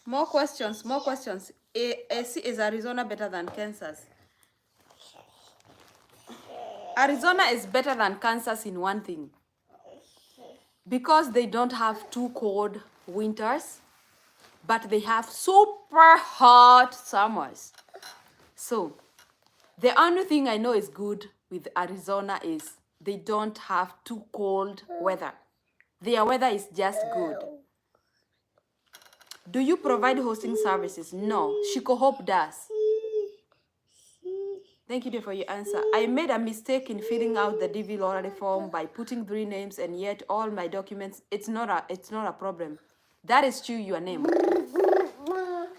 Speaker 1: More questions, more questions. Is Arizona better than Kansas? Arizona is better than Kansas in one thing. Because they don't have too cold winters, but they have super hot summers. So, the only thing I know is good with Arizona is they don't have too cold weather. Their weather is just good. Do you provide hosting services? No. Shiko Hope does. Thank you dear, for your answer. I made a mistake in filling out the DV lottery form by putting 3 names, and yet all my documents. It's not a problem. That is true. Your name.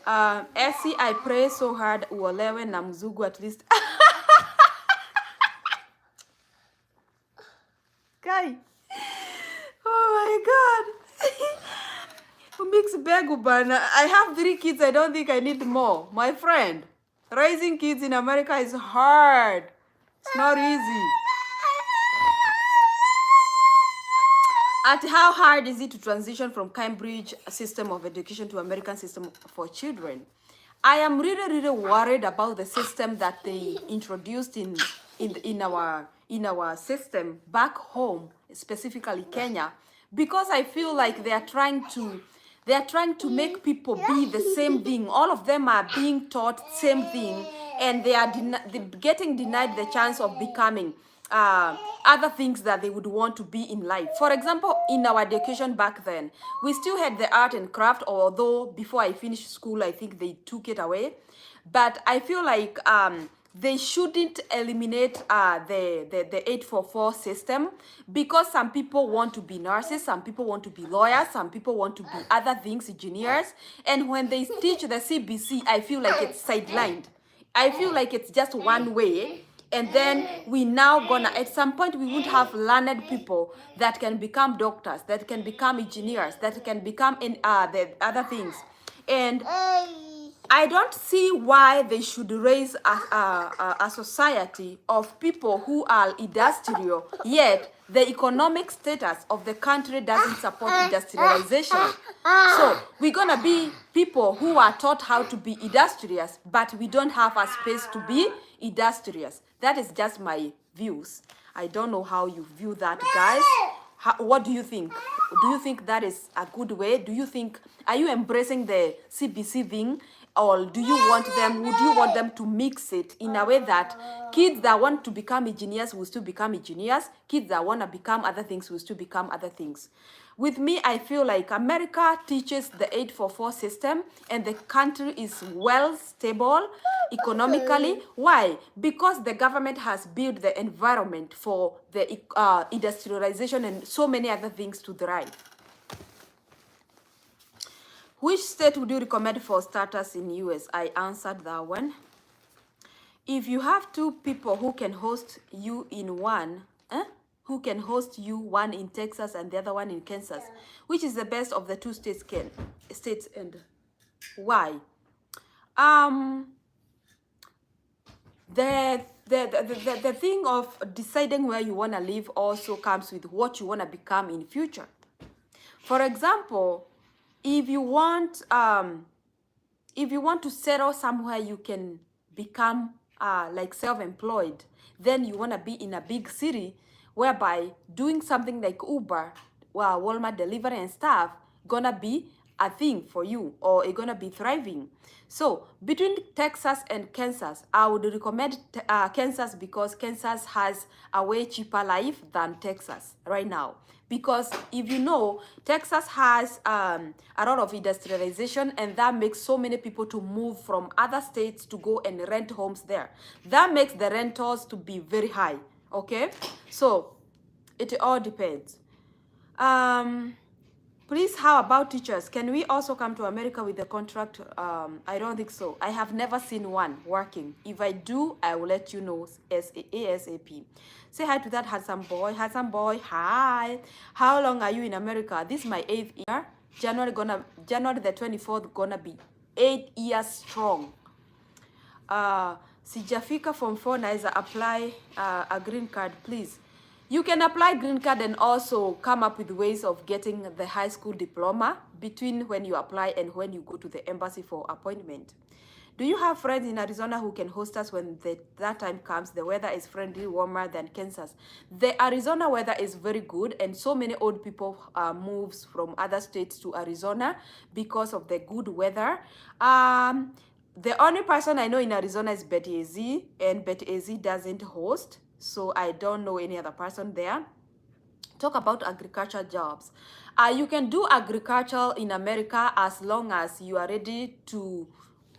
Speaker 1: Essie, I pray so hard uolewe na mzungu at least. Guy. Oh my God. Mix begubana. I have 3 kids. I don't think I need more. My friend, raising kids in America is hard. It's not easy. At how hard is it to transition from Cambridge system of education to American system for children? I am really worried about the system that they introduced in our system back home, specifically Kenya, because I feel like they are trying to make people be the same thing. All of them are being taught same thing, and they are getting denied the chance of becoming other things that they would want to be in life. For example, in our education back then, we still had the art and craft, although before I finished school, I think they took it away. But I feel like they shouldn't eliminate the 844 system, because some people want to be nurses, some people want to be lawyers, some people want to be other things, engineers. And when they teach the CBC, I feel like it's sidelined. I feel like it's just one way. And then we now gonna, at some point, we would have learned people that can become doctors, that can become engineers, that can become in the other things. And I don't see why they should raise a society of people who are industrial, yet the economic status of the country doesn't support industrialization. So we're gonna be people who are taught how to be industrious, but we don't have a space to be industrious. That is just my views. I don't know how you view that, guys. What do you think? Do you think that is a good way? Do you think, are you embracing the CBC thing? Or do you want them, would you want them to mix it in a way that kids that want to become engineers will still become engineers, kids that want to become other things will still become other things? With me, I feel like America teaches the 844 system and the country is well stable economically. Why? Because the government has built the environment for the industrialization and so many other things to thrive. Which state would you recommend for starters in US? I answered that one. If you have two people who can host you in one, who can host you, one in Texas and the other one in Kansas, which is the best of the two states and why? The thing of deciding where you want to live also comes with what you want to become in future. For example, if you want to settle somewhere you can become like self-employed, then you want to be in a big city whereby doing something like Uber, Walmart delivery and stuff gonna be a thing for you, or it's gonna be thriving. So between Texas and Kansas, I would recommend Kansas, because Kansas has a way cheaper life than Texas right now. Because if you know, Texas has a lot of industrialization, and that makes so many people to move from other states to go and rent homes there. That makes the rentals to be very high, okay? So it all depends. Please, how about teachers? Can we also come to America with a contract? I don't think so. I have never seen one working. If I do, I will let you know ASAP. Say hi to that handsome boy. Handsome boy, hi. How long are you in America? This is my 8th year. January the 24th gonna be 8 years strong. Sijafika form 4 naweza apply a green card, please. You can apply green card and also come up with ways of getting the high school diploma between when you apply and when you go to the embassy for appointment. Do you have friends in Arizona who can host us when that time comes? The weather is friendly, warmer than Kansas. The Arizona weather is very good, and so many old people moves from other states to Arizona because of the good weather. The only person I know in Arizona is Betty AZ, and Betty AZ doesn't host, so I don't know any other person there. Talk about agriculture jobs. You can do agriculture in America as long as you are ready to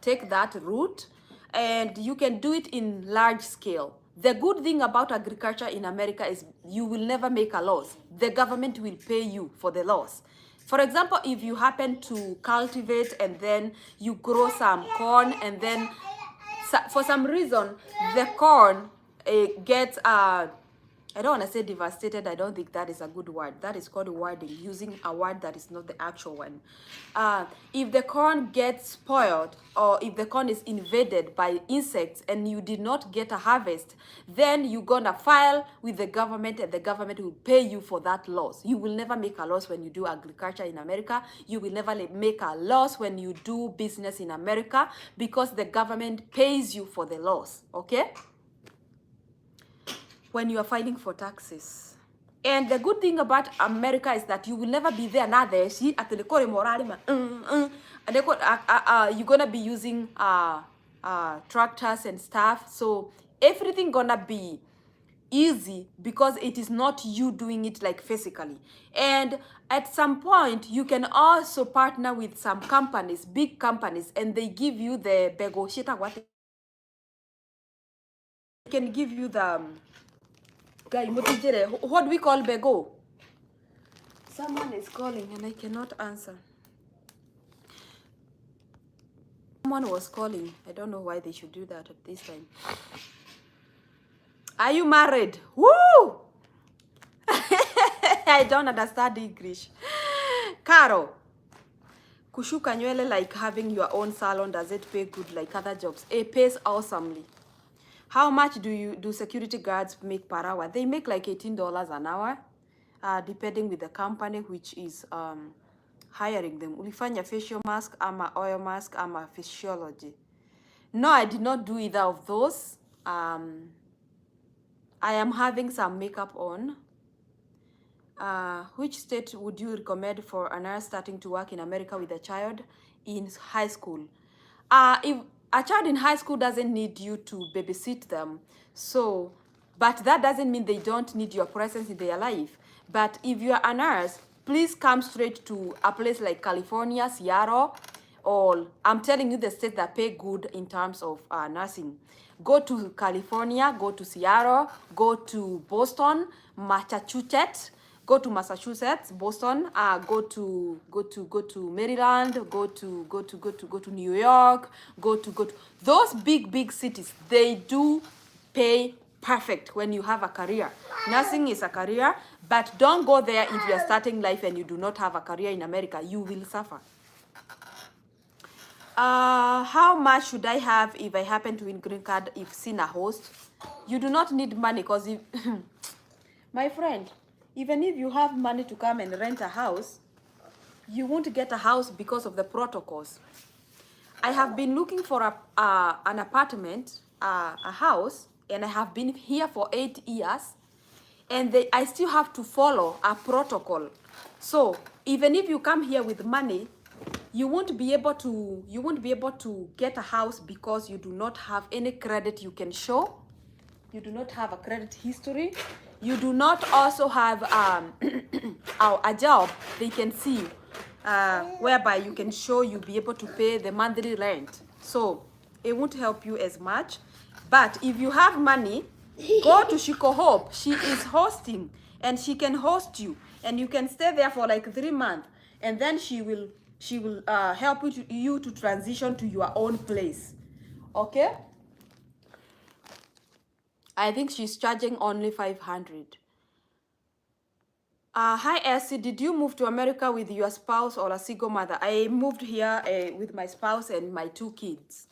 Speaker 1: take that route, and you can do it in large scale. The good thing about agriculture in America is you will never make a loss. The government will pay you for the loss. For example, if you happen to cultivate and then you grow some corn, and then for some reason the corn gets I don't want to say devastated. I don't think that is a good word. That is called wording, using a word that is not the actual one. If the corn gets spoiled, or if the corn is invaded by insects and you did not get a harvest, then you're gonna file with the government, and the government will pay you for that loss. You will never make a loss when you do agriculture in America. You will never make a loss when you do business in America, because the government pays you for the loss, okay? When you are filing for taxes. And the good thing about America is that you will never be there now. You're gonna be using tractors and stuff, so everything gonna be easy because it is not you doing it like physically. And at some point you can also partner with some companies, big companies, and they give you the bego shit. What can give you the what do we call bego? Someone is calling and I cannot answer. Someone was calling. I don't know why they should do that at this time. Are you married? Woo! I don't understand English. Caro, kushuka nywele like having your own salon, does it pay good like other jobs? It pays awesomely. How much do security guards make per hour? They make like $18 an hour, depending with the company which is hiring them. Ulifanya facial mask, ama oil mask, ama physiology? No, I did not do either of those. I am having some makeup on. Which state would you recommend for a nurse starting to work in America with a child in high school? If a child in high school doesn't need you to babysit them, but that doesn't mean they don't need your presence in their life. But if you are a nurse, please come straight to a place like California, Seattle, or I'm telling you the states that pay good in terms of nursing. Go to California, go to Seattle, go to Boston, Massachusetts, go to Massachusetts, Boston, go to Maryland, go to New York, go to those big cities. They do pay perfect when you have a career. Nursing is a career, but don't go there if you're starting life and you do not have a career in America. You will suffer. How much should I have if I happen to win green card if seen a host? You do not need money because if my friend, even if you have money to come and rent a house, you won't get a house because of the protocols. I have been looking for an apartment, a house, and I have been here for 8 years, and I still have to follow a protocol. So even if you come here with money, you won't be able to get a house because you do not have any credit you can show. You do not have a credit history. You do not also have a job they can see, whereby you can show you'll be able to pay the monthly rent. So it won't help you as much. But if you have money, go to Shiko Hope. She is hosting and she can host you and you can stay there for like 3 months, and then she will help you to transition to your own place. Okay? I think she's charging only 500. Hi Elsie, did you move to America with your spouse or a single mother? I moved here with my spouse and my 2 kids.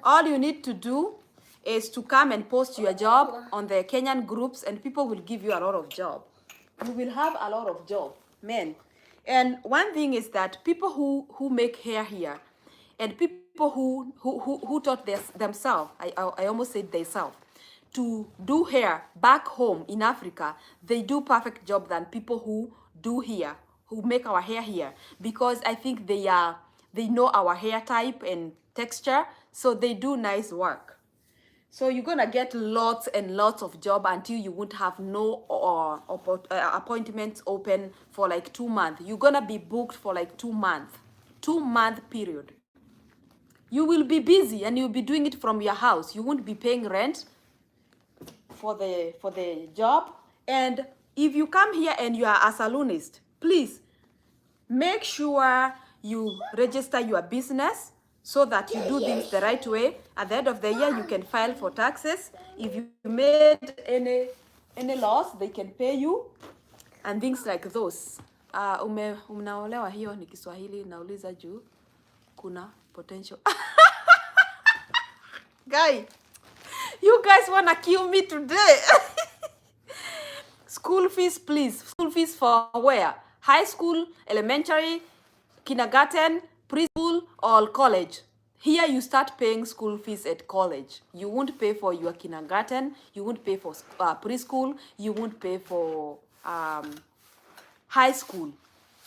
Speaker 1: All you need to do is to come and post your job on the Kenyan groups and people will give you a lot of job. You will have a lot of job, men. And one thing is that people who make hair here and people who taught themselves, I almost said themselves, to do hair back home in Africa, they do perfect job than people who do here, who make our hair here, because I think they know our hair type and texture, so they do nice work. So you're gonna get lots and lots of job until you won't have no appointments open for like 2 months. You're gonna be booked for like 2 months, 2-month period. You will be busy and you'll be doing it from your house. You won't be paying rent for the job. And if you come here and you are a saloonist, please make sure you register your business so that you do things the right way. At the end of the year, you can file for taxes. If you made any loss, they can pay you and things like those. Unaolewa, hiyo ni Kiswahili, nauliza juu kuna potential. Guy, you guys wanna kill me today. School fees, please. School fees for where? High school, elementary, kindergarten, preschool, or college. Here you start paying school fees at college. You won't pay for your kindergarten. You won't pay for preschool. You won't pay for high school.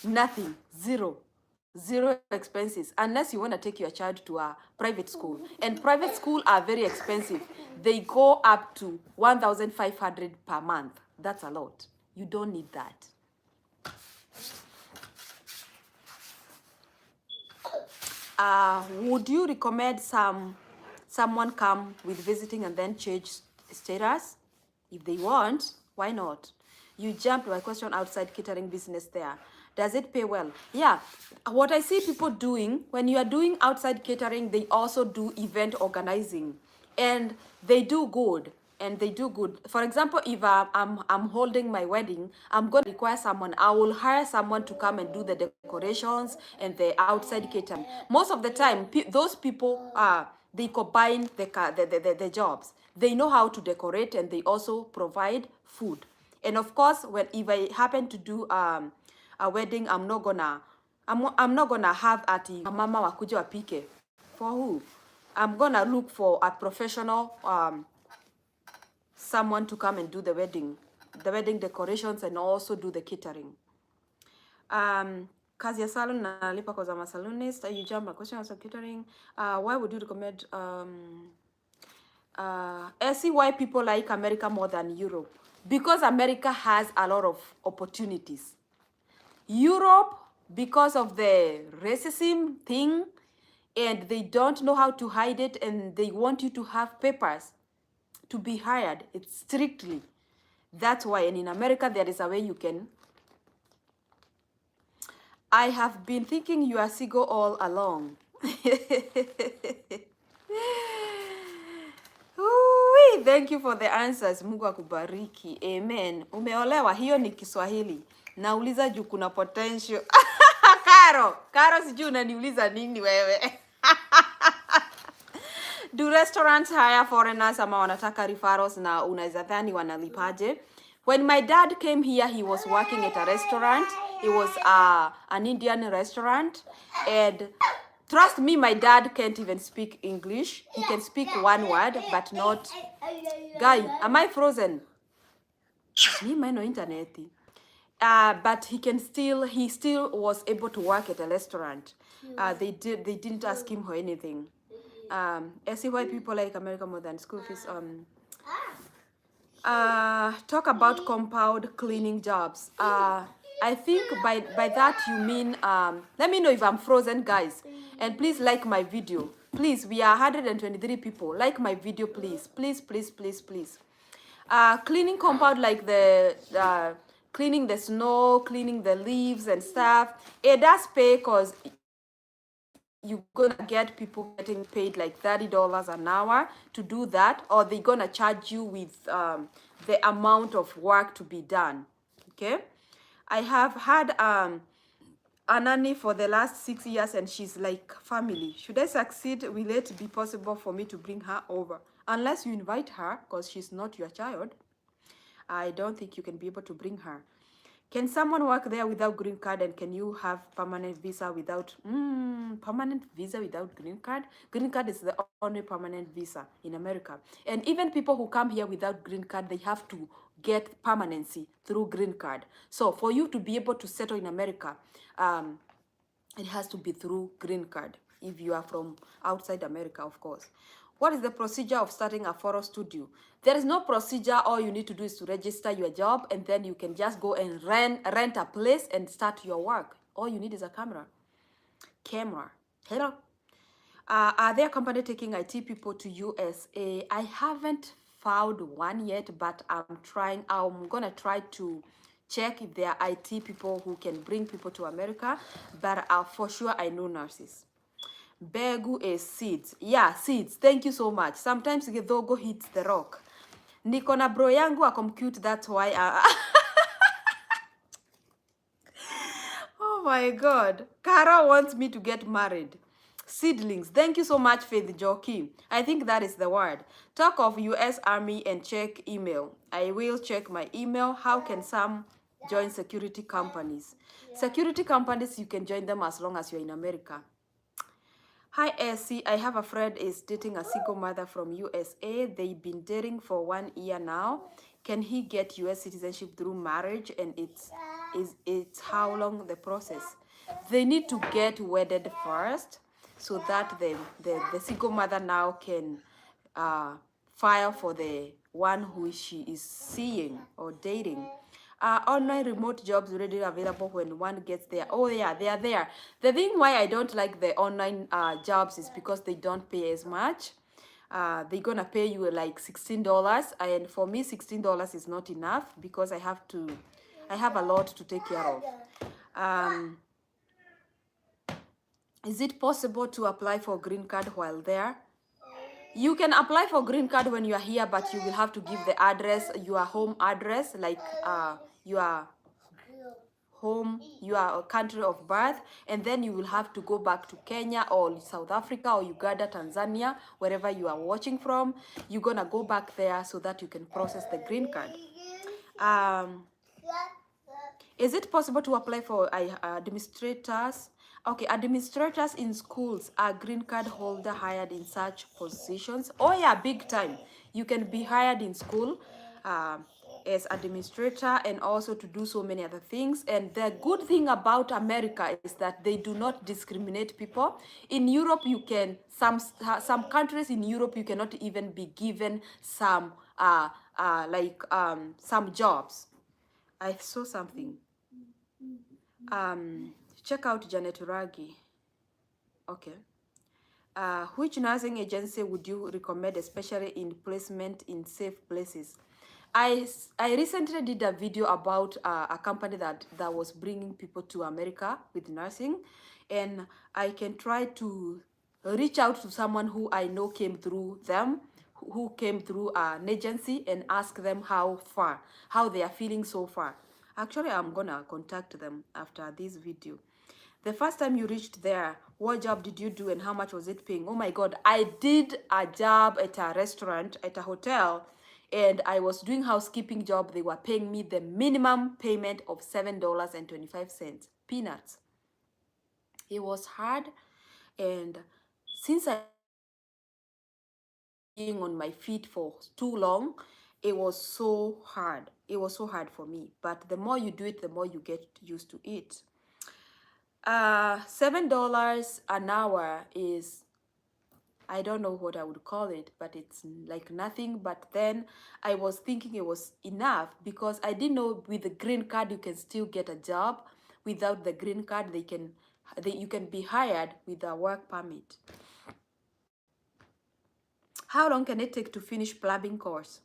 Speaker 1: Nothing. Zero expenses, unless you want to take your child to a private school. And private school are very expensive. They go up to 1,500 per month. That's a lot. You don't need that. Would you recommend someone come with visiting and then change status? If they want, why not? You jumped my question outside catering business there. Does it pay well? Yeah, what I see people doing, when you are doing outside catering, they also do event organizing. And they do good. For example, if I'm holding my wedding, I'm going to require someone. I will hire someone to come and do the decorations and the outside catering. Most of the time, those people they combine the jobs. They know how to decorate and they also provide food. And of course, if I happen to do a wedding, I'm not gonna have ati mama wakuja wapike. For who? I'm gonna look for a professional someone to come and do the wedding decorations and also do the catering. Kazi ya salon nalipa kwa zama salonist. You jump my question also catering. Why would you recommend see why people like America more than Europe. Because America has a lot of opportunities. Europe, because of the racism thing, and they don't know how to hide it, and they want you to have papers to be hired. It's strictly. That's why. And in America, there is a way you can. I have been thinking you are single all along. Ui, thank you for the answers. Mungu akubariki. Amen. Umeolewa, hiyo ni Kiswahili. Nauliza juu kuna potential. Karo sijui unaniuliza nini wewe. Do restaurants hire foreigners ama wanataka referrals na unaweza dhani wanalipaje? When my dad came here, he was working at a restaurant. It was an Indian restaurant. And trust me, my dad can't even speak English. He can speak one word, but not... Guy, am I frozen? Me, my no internet. But he still was able to work at a restaurant. They didn't ask him for anything. I see why people like America more than school fees. Talk about compound cleaning jobs. I think by that you mean, let me know if I'm frozen, guys. And please like my video. Please, we are 123 people. Like my video, please. Please, please, please, please. Cleaning compound, like the cleaning the snow, cleaning the leaves and stuff. It does pay because you're gonna get people getting paid like $30 an hour to do that, or they're gonna charge you with the amount of work to be done. Okay, I have had a nanny for the last 6 years, and she's like family. Should I succeed, will it be possible for me to bring her over? Unless you invite her, because she's not your child, I don't think you can be able to bring her. Can someone work there without green card, and can you have permanent visa without permanent visa without green card? Green card is the only permanent visa in America. And even people who come here without green card, they have to get permanency through green card. So for you to be able to settle in America, it has to be through green card if you are from outside America, of course. What is the procedure of starting a photo studio? There is no procedure. All you need to do is to register your job, and then you can just go and rent a place and start your work. All you need is a camera. Hello. Are there companies taking IT people to USA? I haven't found one yet, but I'm trying. I'm gonna try to check if there are IT people who can bring people to America. But for sure, I know nurses. Begu is seeds. Yeah, seeds. Thank you so much. Sometimes Githogo hits the rock. Niko na bro yangu akom cute, that's why Oh my God. Kara wants me to get married. Seedlings. Thank you so much, Faith Joki. I think that is the word. Talk of US Army and check email. I will check my email. How can some join security companies? Security companies, you can join them as long as you're in America. Hi, Essie. I have a friend is dating a single mother from USA. They've been dating for 1 year now. Can he get US citizenship through marriage? And it's how long the process? They need to get wedded first, so that the single mother now can file for the one who she is seeing or dating. Online remote jobs readily available when one gets there. Oh yeah, they are there. The thing why I don't like the online jobs is because they don't pay as much. They're gonna pay you like $16, and for me $16 is not enough because I have a lot to take care of. Is it possible to apply for green card while there? You can apply for green card when you are here, but you will have to give the address, your home address, like your home, your country of birth, and then you will have to go back to Kenya or South Africa or Uganda, Tanzania, wherever you are watching from. You're gonna go back there so that you can process the green card. Is it possible to apply for administrators? Okay, administrators in schools are green card holder hired in such positions. Oh yeah, big time. You can be hired in school. as administrator and also to do so many other things. And the good thing about America is that they do not discriminate people. In Europe, you can, some countries in Europe, you cannot even be given some some jobs. I saw something. Check out Janet Uragi. Okay. Which nursing agency would you recommend, especially in placement in safe places? I recently did a video about a company that was bringing people to America with nursing, and I can try to reach out to someone who I know came through them, who came through an agency, and ask them how they are feeling so far. Actually, I'm gonna contact them after this video. The first time you reached there, what job did you do and how much was it paying? Oh my God, I did a job at a restaurant, at a hotel, and I was doing housekeeping job. They were paying me the minimum payment of $7.25, peanuts. It was hard, and since I being on my feet for too long, it was so hard. It was so hard for me. But the more you do it, the more you get used to it. $7 an hour is, I don't know what I would call it, but it's like nothing. But then I was thinking it was enough because I didn't know with the green card you can still get a job. Without the green card, you can be hired with a work permit. How long can it take to finish plumbing course?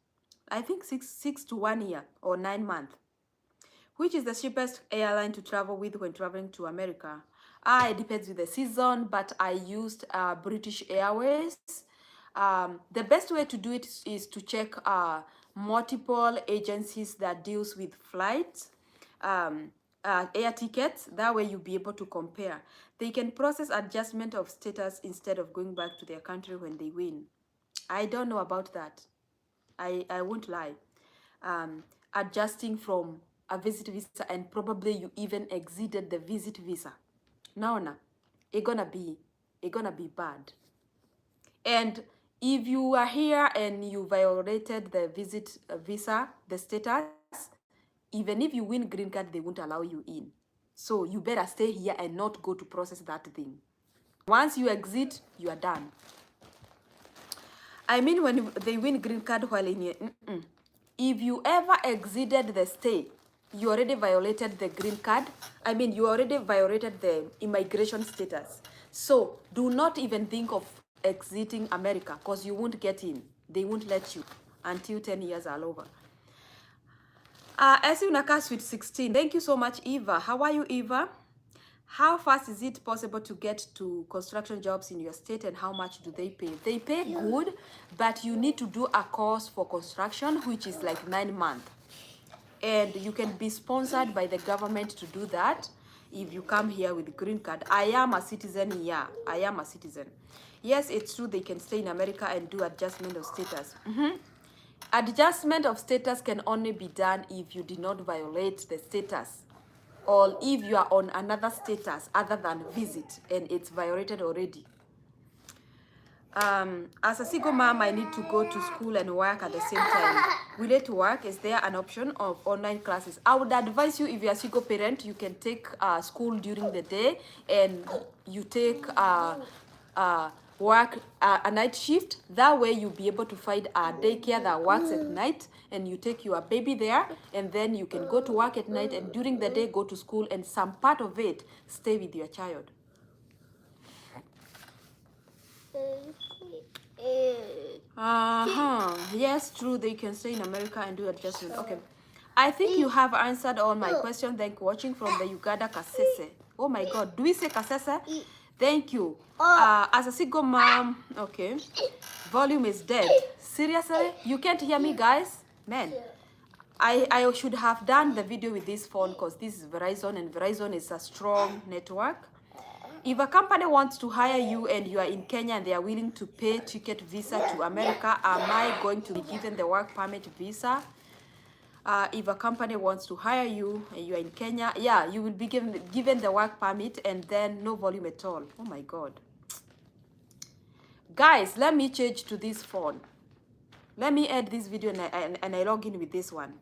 Speaker 1: I think six to 1 year or 9 months. Which is the cheapest airline to travel with when traveling to America? It depends with the season, but I used British Airways. The best way to do it is to check multiple agencies that deals with flights, air tickets. That way you'll be able to compare. They can process adjustment of status instead of going back to their country when they win. I don't know about that. I won't lie. Adjusting from a visit visa, and probably you even exceeded the visit visa. Naona, it's gonna be bad. And if you are here and you violated the visit visa, the status, even if you win green card, they won't allow you in. So you better stay here and not go to process that thing. Once you exit, you are done. I mean, when they win green card while in here, if you ever exceeded the stay, you already violated the green card. I mean, you already violated the immigration status. So do not even think of exiting America because you won't get in. They won't let you until 10 years are over. Esi unakaa sweet 16. Thank you so much, Eva. How are you, Eva? How fast is it possible to get to construction jobs in your state and how much do they pay? They pay good, but you need to do a course for construction, which is like 9 months. And you can be sponsored by the government to do that if you come here with green card. I am a citizen here. I am a citizen. Yes, it's true they can stay in America and do adjustment of status. Adjustment of status can only be done if you did not violate the status, or if you are on another status other than visit and it's violated already. As a single mom, I need to go to school and work at the same time. Related to work, is there an option of online classes? I would advise you, if you're a single parent, you can take school during the day and you take work a night shift. That way you'll be able to find a daycare that works at night and you take your baby there, and then you can go to work at night and during the day go to school, and some part of it stay with your child. Yes, true, they can stay in America and do adjustment. Okay, I think you have answered all my questions. Thank you for watching from the Uganda Kasese. Oh my God, do we say Kasese? Thank you. As a single mom, okay, volume is dead. Seriously, you can't hear me, guys? Man, I should have done the video with this phone because this is Verizon and Verizon is a strong network. If a company wants to hire you and you are in Kenya and they are willing to pay ticket visa to America, am I going to be given the work permit visa? If a company wants to hire you and you are in Kenya, yeah, you will be given the work permit and then no volume at all. Oh my God. Guys, let me change to this phone. Let me add this video and I log in with this one.